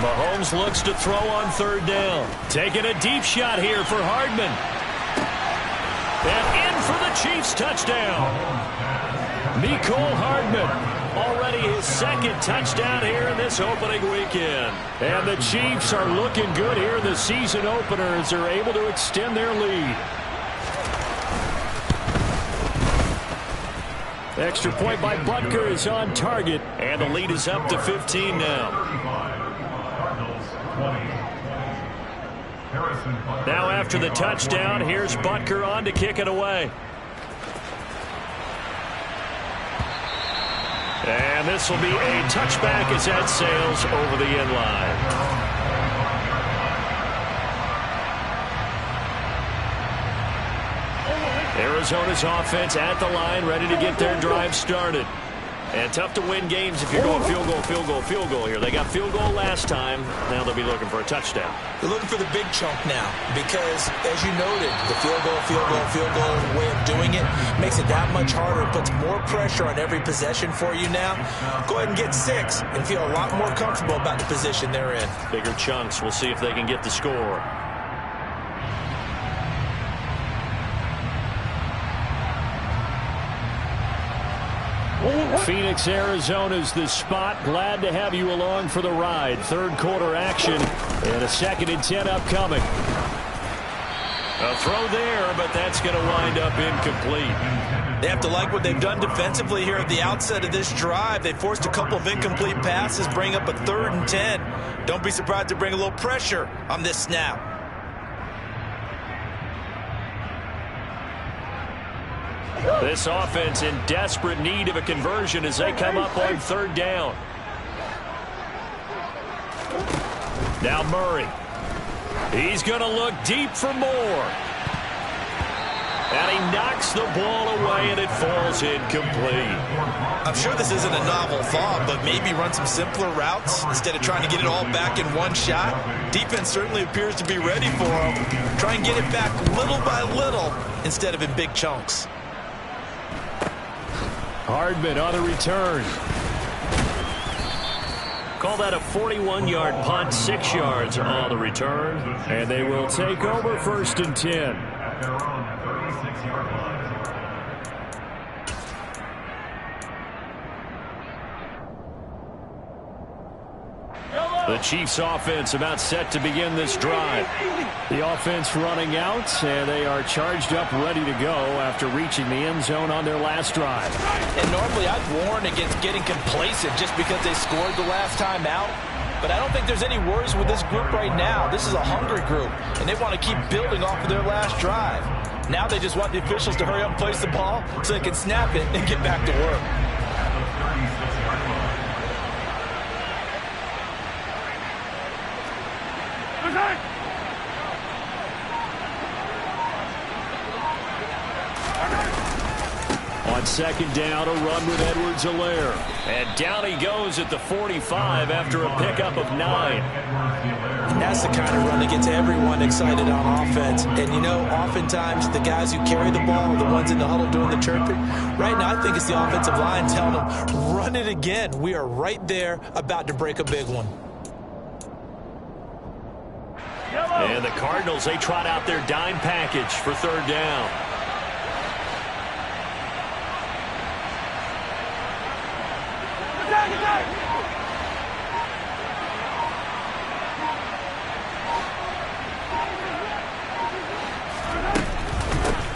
S2: Mahomes looks to throw on 3rd down. Taking a deep shot here for Hardman. And in for the Chiefs touchdown. Mecole Hardman, already his second touchdown here in this opening weekend. And the Chiefs are looking good here in the season opener as they're able to extend their lead. Extra point by Butker is on target, and the lead is up to 15 now. Now after the touchdown, here's Butker on to kick it away. And this will be a touchback as that sails over the end line. Arizona's offense at the line, ready to get their drive started. And tough to win games if you're going field goal, field goal, field goal here. They got field goal last time. Now they'll be looking for a touchdown.
S7: They're looking for the big chunk now because, as you noted, the field goal way of doing it makes it that much harder. It puts more pressure on every possession for you now. Go ahead and get 6 and feel a lot more comfortable about the position they're in.
S2: Bigger chunks. We'll see if they can get the score. Phoenix, Arizona's the spot. Glad to have you along for the ride. Third quarter action and a 2nd and 10 upcoming. A throw there, but that's going to wind up incomplete.
S7: They have to like what they've done defensively here at the outset of this drive. They forced a couple of incomplete passes, bring up a 3rd and 10. Don't be surprised to bring a little pressure on this snap.
S2: This offense in desperate need of a conversion as they come up on 3rd down. Now Murray. He's going to look deep for more. And he knocks the ball away, and it falls incomplete.
S7: I'm sure this isn't a novel thought, but maybe run some simpler routes instead of trying to get it all back in one shot. Defense certainly appears to be ready for him. Try and get it back little by little instead of in big chunks.
S2: Hardman on the return. Call that a 41-yard punt, 6 yards on the return. And they will take over 1st and 10.
S5: At their own 36-yard line.
S2: The Chiefs offense about set to begin this drive. The offense running out, and they are charged up, ready to go after reaching the end zone on their last drive.
S3: And normally I'd warn against getting complacent just because they scored the last time out. But I don't think there's any worries with this group right now. This is a hungry group, and they want to keep building off of their last drive. Now they just want the officials to hurry up and place the ball so they can snap it and get back to work.
S2: On 2nd down, a run with Edwards-Helaire. And down he goes at the 45 after a pickup of 9.
S7: That's the kind of run that gets everyone excited on offense. And, you know, oftentimes the guys who carry the ball are the ones in the huddle doing the chirping. Right now, I think it's the offensive line telling them, run it again. We are right there about to break a big one.
S2: And the Cardinals, they trot out their dime package for 3rd down.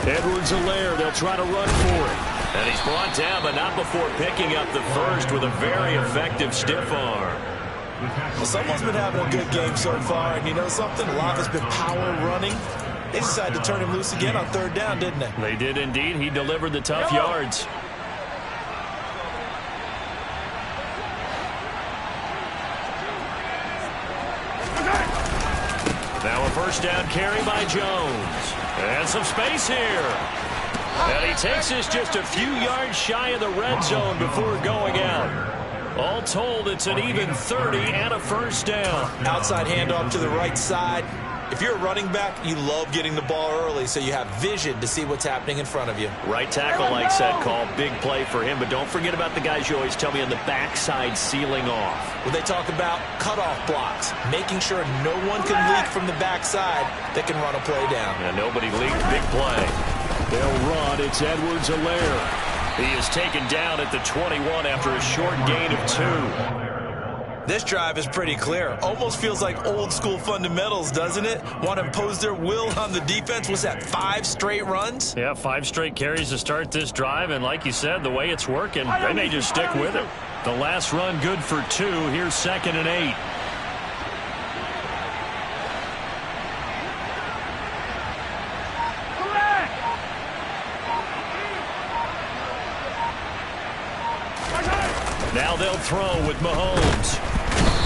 S2: Edwards-Helaire, they'll try to run for it. And he's brought down, but not before picking up the first with a very effective stiff arm.
S7: Well, someone's been having a good game so far, and you know something? A lot has been power running. They decided to turn him loose again on 3rd down, didn't they?
S2: They did indeed. He delivered the tough yards. Now a 1st down carry by Jones. And some space here. And he takes this just a few yards shy of the red zone before going out. All told, it's an even 30 and a 1st down.
S7: Outside handoff to the right side. If you're a running back, you love getting the ball early so you have vision to see what's happening in front of you.
S2: Right tackle likes that call. Big play for him. But don't forget about the guys you always tell me on the backside sealing off.
S7: Well, they talk about cutoff blocks, making sure no one can leak from the backside that can run a play down.
S2: And nobody leaked. Big play. They'll run. It's Edwards-Helaire. He is taken down at the 21 after a short gain of 2.
S7: This drive is pretty clear. Almost feels like old school fundamentals, doesn't it? Want to impose their will on the defense. Was that 5 straight runs?
S2: Yeah, 5 straight carries to start this drive. And like you said, the way it's working, they may just stick with it. The last run good for 2. Here's 2nd and 8. Now they'll throw with Mahomes.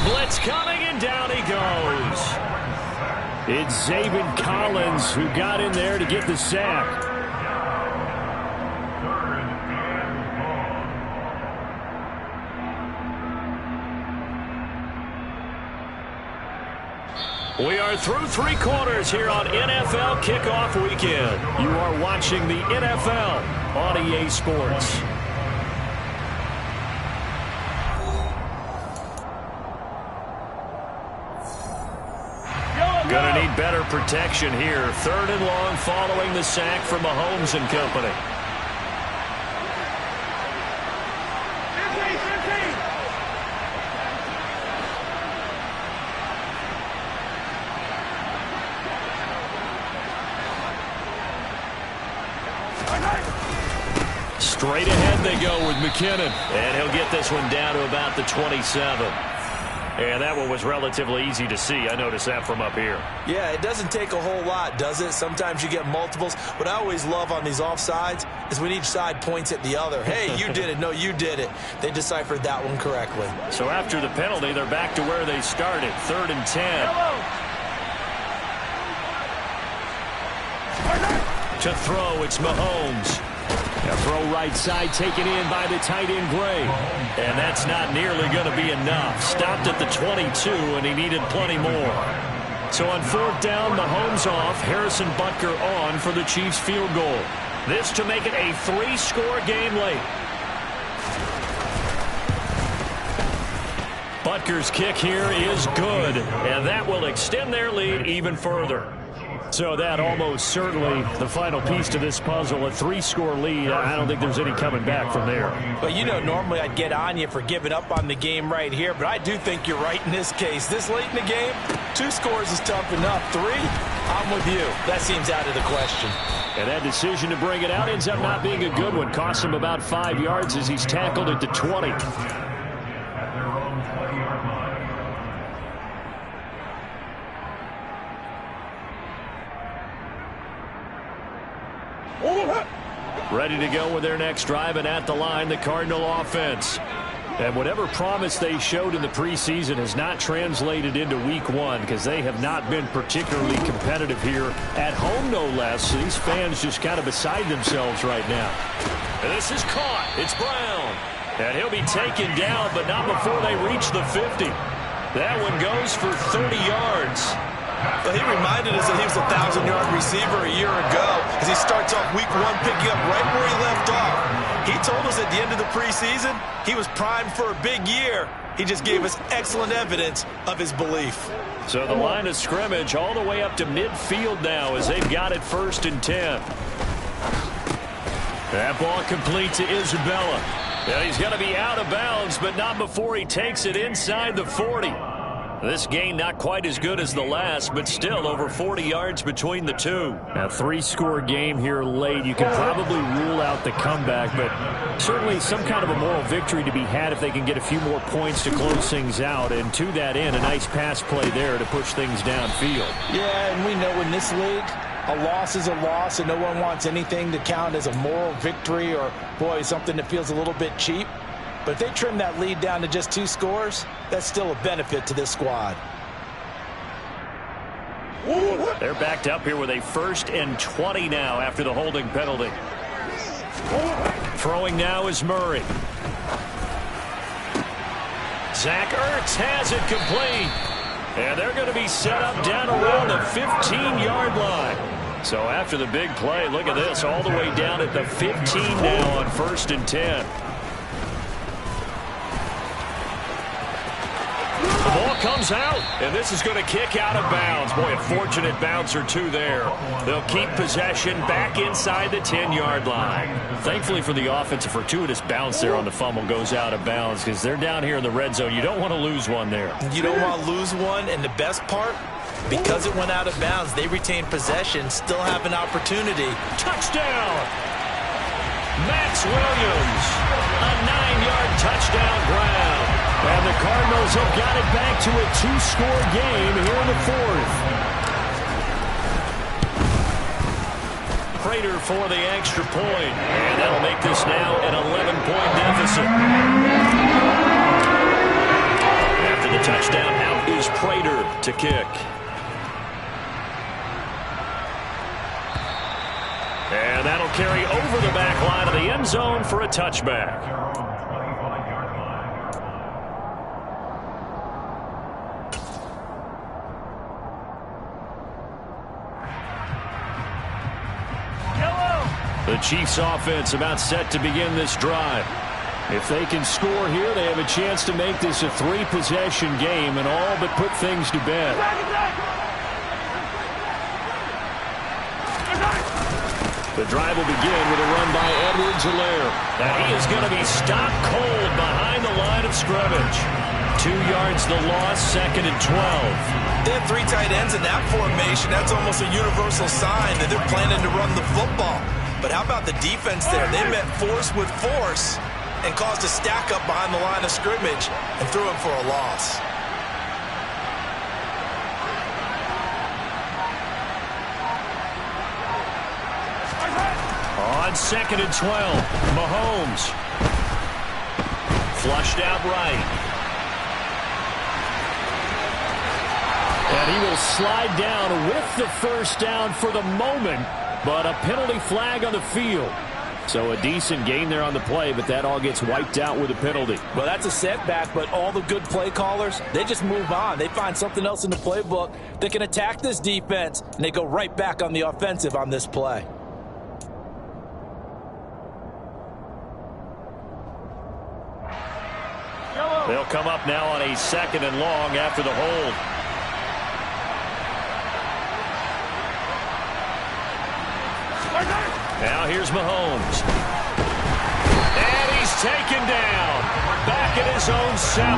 S2: Blitz coming, and down he goes.
S4: It's Zaven Collins who got in there to get the sack.
S2: We are through 3 quarters here on NFL Kickoff Weekend. You are watching the NFL on EA Sports. Going to need better protection here. 3rd and long following the sack from Mahomes and company. Straight ahead they go with McKinnon. And he'll get this one down to about the 27. And that one was relatively easy to see. I noticed that from up here.
S7: Yeah, it doesn't take a whole lot, does it? Sometimes you get multiples. What I always love on these offsides is when each side points at the other. Hey, you did it. No, you did it. They deciphered that one correctly.
S2: So after the penalty, they're back to where they started. 3rd and 10. To throw, it's Mahomes.
S4: A throw right side taken in by the tight end Gray.
S2: And that's not nearly going to be enough. Stopped at the 22, and he needed plenty more. So on 4th down, Mahomes off. Harrison Butker on for the Chiefs field goal. This to make it a 3-score game late. Butker's kick here is good, and that will extend their lead even further.
S4: So that almost certainly the final piece to this puzzle, a 3-score lead. I don't think there's any coming back from there.
S3: But you know, normally I'd get on you for giving up on the game right here, but I do think you're right in this case. This late in the game, 2 scores is tough enough. 3, I'm with you. That seems out of the question.
S4: And that decision to bring it out ends up not being a good one. Costs him about 5 yards as he's tackled at the 20.
S2: Ready to go with their next drive, and at the line, the Cardinal offense.
S4: And whatever promise they showed in the preseason has not translated into week 1 because they have not been particularly competitive here at home, no less. These fans just kind of beside themselves right now.
S2: And this is caught. It's Brown. And he'll be taken down, but not before they reach the 50. That one goes for 30 yards.
S7: But he reminded us that he was a 1,000-yard receiver a year ago as he starts off week 1 picking up right where he left off. He told us at the end of the preseason he was primed for a big year. He just gave us excellent evidence of his belief.
S2: So the line of scrimmage all the way up to midfield now as they've got it 1st and 10. That ball complete to Isabella. And he's going to be out of bounds, but not before he takes it inside the 40. This gain not quite as good as the last, but still over 40 yards between the two.
S4: A 3-score game here late. You can probably rule out the comeback, but certainly some kind of a moral victory to be had if they can get a few more points to close things out. And to that end, a nice pass play there to push things downfield.
S3: Yeah, and we know in this league, a loss is a loss, and no one wants anything to count as a moral victory or, boy, something that feels a little bit cheap. But if they trim that lead down to just 2 scores, that's still a benefit to this squad.
S2: They're backed up here with a 1st and 20 now after the holding penalty. Throwing now is Murray. Zach Ertz has it complete. And they're going to be set up down around the 15-yard line. So after the big play, look at this, all the way down at the 15 now on 1st and 10. The ball comes out, and this is going to kick out of bounds. Boy, a fortunate bounce or two there. They'll keep possession back inside the 10-yard line. Thankfully for the offense, a fortuitous bounce there on the fumble goes out of bounds because they're down here in the red zone. You don't want to lose one there.
S7: You don't want to lose one, and the best part, because it went out of bounds, they retain possession, still have an opportunity.
S2: Touchdown! Max Williams, a 9-yard touchdown ground. And the Cardinals have got it back to a 2-score game here in the fourth. Prater for the extra point. And that'll make this now an 11-point deficit. After the touchdown, out is Prater to kick. And that'll carry over the back line of the end zone for a touchback. The Chiefs offense about set to begin this drive. If they can score here, they have a chance to make this a 3-possession game and all but put things to bed. The drive will begin with a run by Edwards-Helaire. Now he is going to be stopped cold behind the line of scrimmage. 2 yards the loss, 2nd and 12.
S7: They have 3 tight ends in that formation. That's almost a universal sign that they're planning to run the football. But how about the defense there? They met force with force and caused a stack up behind the line of scrimmage and threw him for a loss.
S2: On 2nd and 12, Mahomes. Flushed out right. And he will slide down with the first down for the moment, but a penalty flag on the field. So a decent gain there on the play, but that all gets wiped out with a penalty.
S3: Well, that's a setback, but all the good play callers, they just move on. They find something else in the playbook that can attack this defense, and they go right back on the offensive on this play.
S2: They'll come up now on a 2nd and long after the hold. Now here's Mahomes. And he's taken down. Back at his own 7.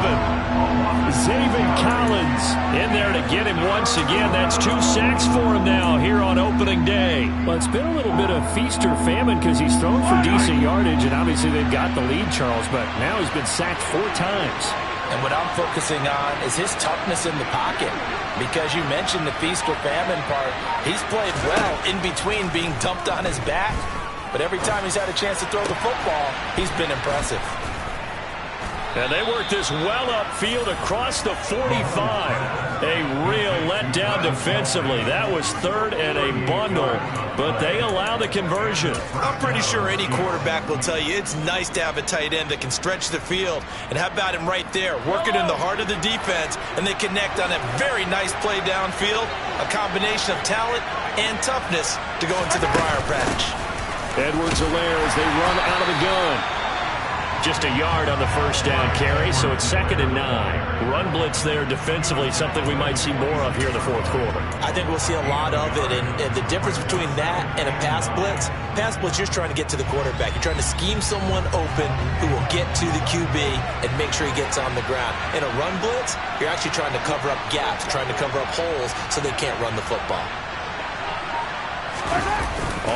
S2: Zaven Collins in there to get him once again. That's 2 sacks for him now here on opening day.
S4: Well, it's been a little bit of feast or famine because he's thrown for decent yardage, and obviously they've got the lead, Charles, but now he's been sacked 4 times.
S3: And what I'm focusing on is his toughness in the pocket. Because you mentioned the feast or famine part. He's played well in between being dumped on his back. But every time he's had a chance to throw the football, he's been impressive.
S2: And they work this well upfield across the 45. A real letdown defensively. That was 3rd and a bundle, but they allow the conversion.
S7: I'm pretty sure any quarterback will tell you it's nice to have a tight end that can stretch the field. And how about him right there, working in the heart of the defense, and they connect on a very nice play downfield, a combination of talent and toughness to go into the briar patch.
S2: Edwards-Helaire as they run out of the gun. Just a yard on the first down carry, so it's 2nd and 9. Run blitz there defensively, something we might see more of here in the fourth quarter.
S7: I think we'll see a lot of it, and the difference between that and a pass blitz, you're trying to get to the quarterback. You're trying to scheme someone open who will get to the QB and make sure he gets on the ground. In a run blitz, you're actually trying to cover up gaps, trying to cover up holes so they can't run the football.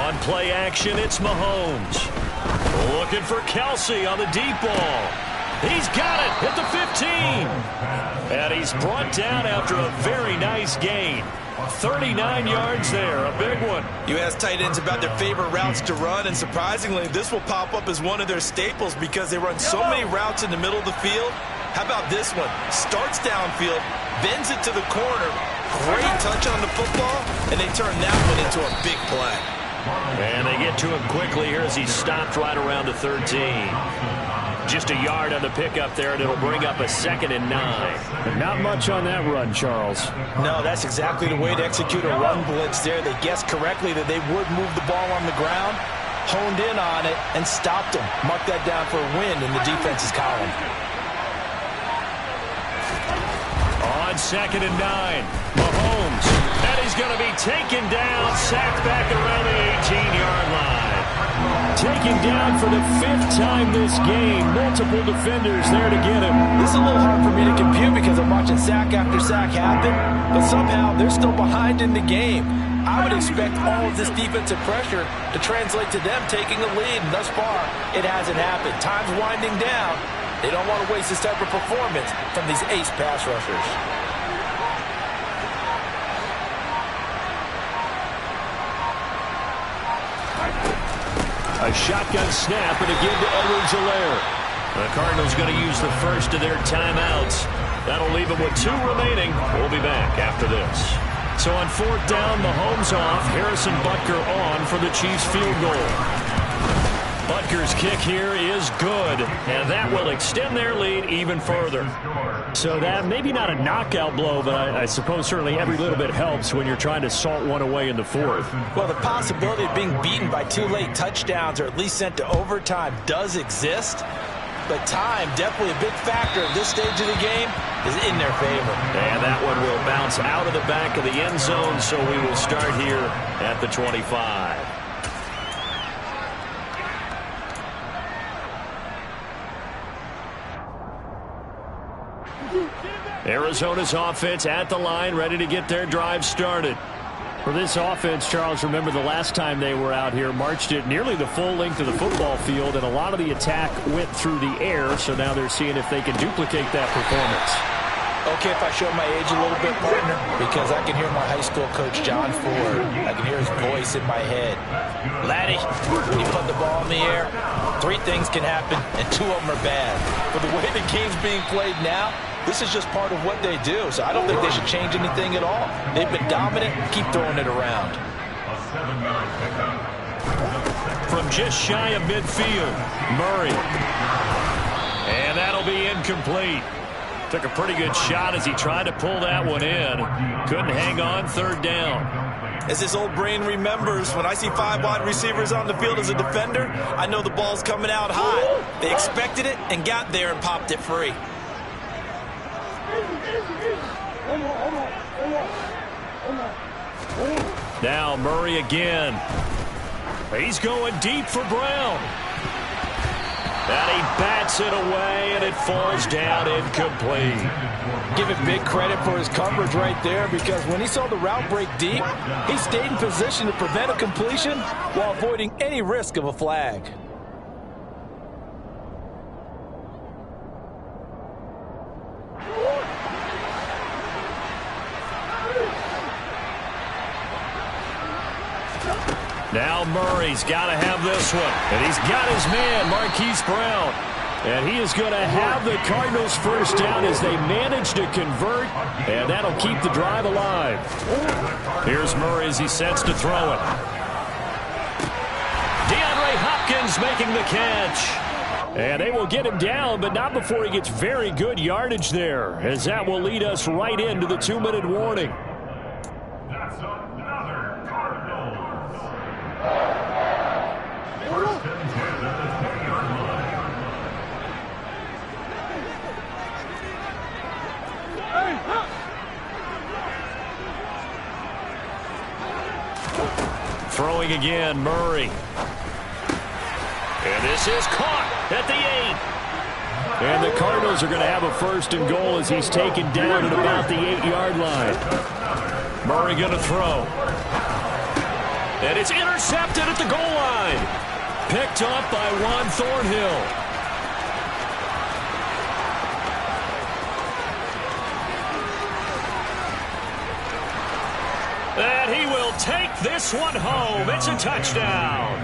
S2: On play action, it's Mahomes. Looking for Kelsey on the deep ball. He's got it at the 15. And he's brought down after a very nice gain. 39 yards there, a big one.
S7: You ask tight ends about their favorite routes to run, and surprisingly, this will pop up as one of their staples because they run so many routes in the middle of the field. How about this one? Starts downfield, bends it to the corner. Great touch on the football, and they turn that one into a big play.
S2: And they get to him quickly here as he's stopped right around the 13. Just a yard on the pickup there, and it'll bring up a 2nd and 9.
S4: But not much on that run, Charles.
S3: No, that's exactly the way to execute a run blitz there. They guessed correctly that they would move the ball on the ground, honed in on it, and stopped them. Mark that down for a win in the defense's column.
S2: On 2nd and 9. Mahomes, and he's going to be taken down, sacked back around the 18-yard line. Taken down for the 5th time this game. Multiple defenders there to get him.
S3: This is a little hard for me to compute because I'm watching sack after sack happen, but somehow they're still behind in the game. I would expect all of this defensive pressure to translate to them taking a lead, and thus far, it hasn't happened. Time's winding down. They don't want to waste this type of performance from these ace pass rushers.
S2: A shotgun snap and a give to Edwards-Helaire. The Cardinals going to use the first of their timeouts. That'll leave them with 2 remaining. We'll be back after this. So on 4th down, Mahomes off. Harrison Butker on for the Chiefs field goal. Butker's kick here is good, and that will extend their lead even further.
S4: So that maybe not a knockout blow, but I suppose certainly every little bit helps when you're trying to salt one away in the 4th.
S3: Well, the possibility of being beaten by 2 late touchdowns or at least sent to overtime does exist, but time, definitely a big factor at this stage of the game, is in their favor.
S2: And that one will bounce out of the back of the end zone, so we will start here at the 25. Arizona's offense at the line, ready to get their drive started.
S4: For this offense, Charles, remember the last time they were out here, marched it nearly the full length of the football field, and a lot of the attack went through the air, so now they're seeing if they can duplicate that performance.
S3: Okay, if I show my age a little bit, partner, because I can hear my high school coach, John Ford. I can hear his voice in my head. Laddie, when you put the ball in the air, 3 things can happen, and 2 of them are bad. But the way the game's being played now, this is just part of what they do, so I don't think they should change anything at all. They've been dominant. Keep throwing it around.
S2: From just shy of midfield, Murray. And that'll be incomplete. Took a pretty good shot as he tried to pull that one in. Couldn't hang on, 3rd down.
S7: As this old brain remembers, when I see 5 wide receivers on the field as a defender, I know the ball's coming out high. They expected it and got there and popped it free.
S2: Now Murray again. He's going deep for Brown. And he bats it away, and it falls down incomplete.
S3: Give him big credit for his coverage right there, because when he saw the route break deep, he stayed in position to prevent a completion while avoiding any risk of a flag.
S2: Now Murray's got to have this one. And he's got his man, Marquise Brown. And he is going to have the Cardinals first down as they manage to convert. And that'll keep the drive alive. Here's Murray as he sets to throw it. DeAndre Hopkins making the catch.
S4: And they will get him down, but not before he gets very good yardage there, as that will lead us right into the 2-minute warning.
S5: That's another Cardinals.
S2: Throwing again, Murray. And this is caught at the 8.
S4: And the Cardinals are going to have a 1st and goal as he's taken down at about the 8-yard line.
S2: Murray going to throw. And it's intercepted at the goal line. Picked up by Juan Thornhill. And he will take this one home. It's a touchdown.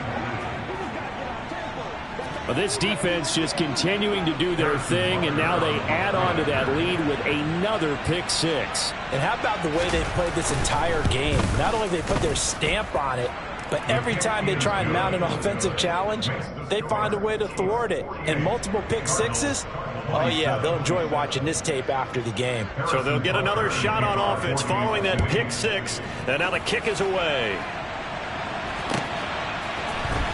S4: Well, this defense just continuing to do their thing, and now they add on to that lead with another pick 6.
S3: And how about the way they played this entire game? Not only they put their stamp on it, but every time they try and mount an offensive challenge, they find a way to thwart it. And multiple pick 6s, oh yeah, they'll enjoy watching this tape after the game.
S2: So they'll get another shot on offense following that pick 6, and now the kick is away.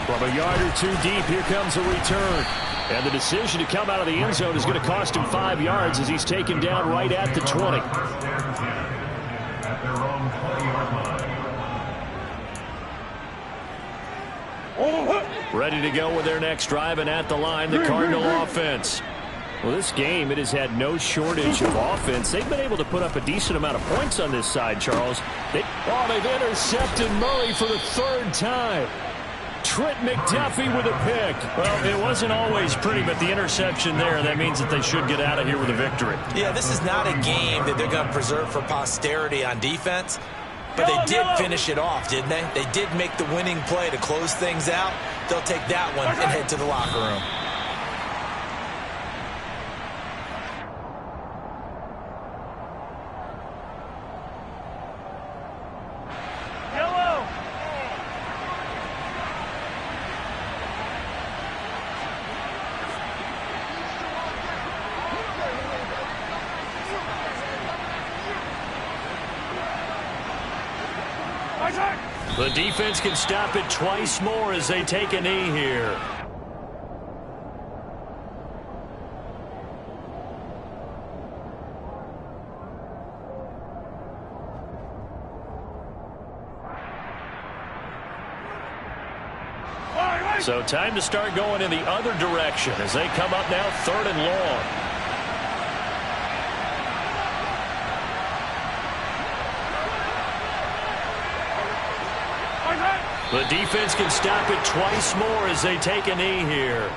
S4: From a yard or 2 deep, here comes a return. And the decision to come out of the end zone is going to cost him 5 yards as he's taken down right at the 20.
S5: At their own 20-yard line.
S4: Ready to go with their next drive, and at the line, the Cardinal offense. Well, this game, it has had no shortage of offense. They've been able to put up a decent amount of points on this side, Charles. They've intercepted Murray for the 3rd time. Trent McDuffie with a pick.
S2: Well, it wasn't always pretty, but the interception there, that means that they should get out of here with a victory.
S7: Yeah, this is not a game that they're going to preserve for posterity on defense, but they did finish it off, didn't they? They did make the winning play to close things out. They'll take that one and head to the locker room.
S2: The defense can stop it twice more as they take a knee here. So time to start going in the other direction as they come up now 3rd and long. The defense can stop it twice more as they take a knee here.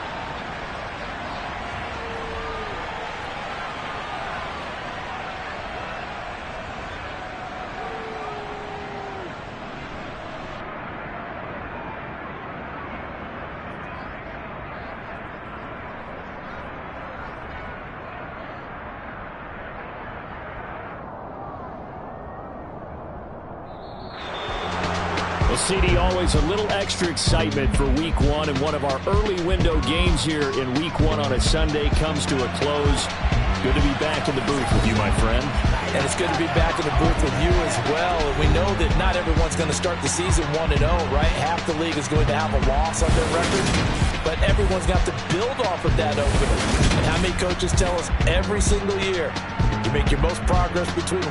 S4: CD, always a little extra excitement for Week 1, and one of our early window games here in Week 1 on a Sunday comes to a close. Good to be back in the booth with you, my friend.
S7: And it's good to be back in the booth with you as well. And we know that not everyone's going to start the season 1-0, right? Half the league is going to have a loss on their record. But everyone's got to build off of that opener. And how many coaches tell us every single year, you make your most progress between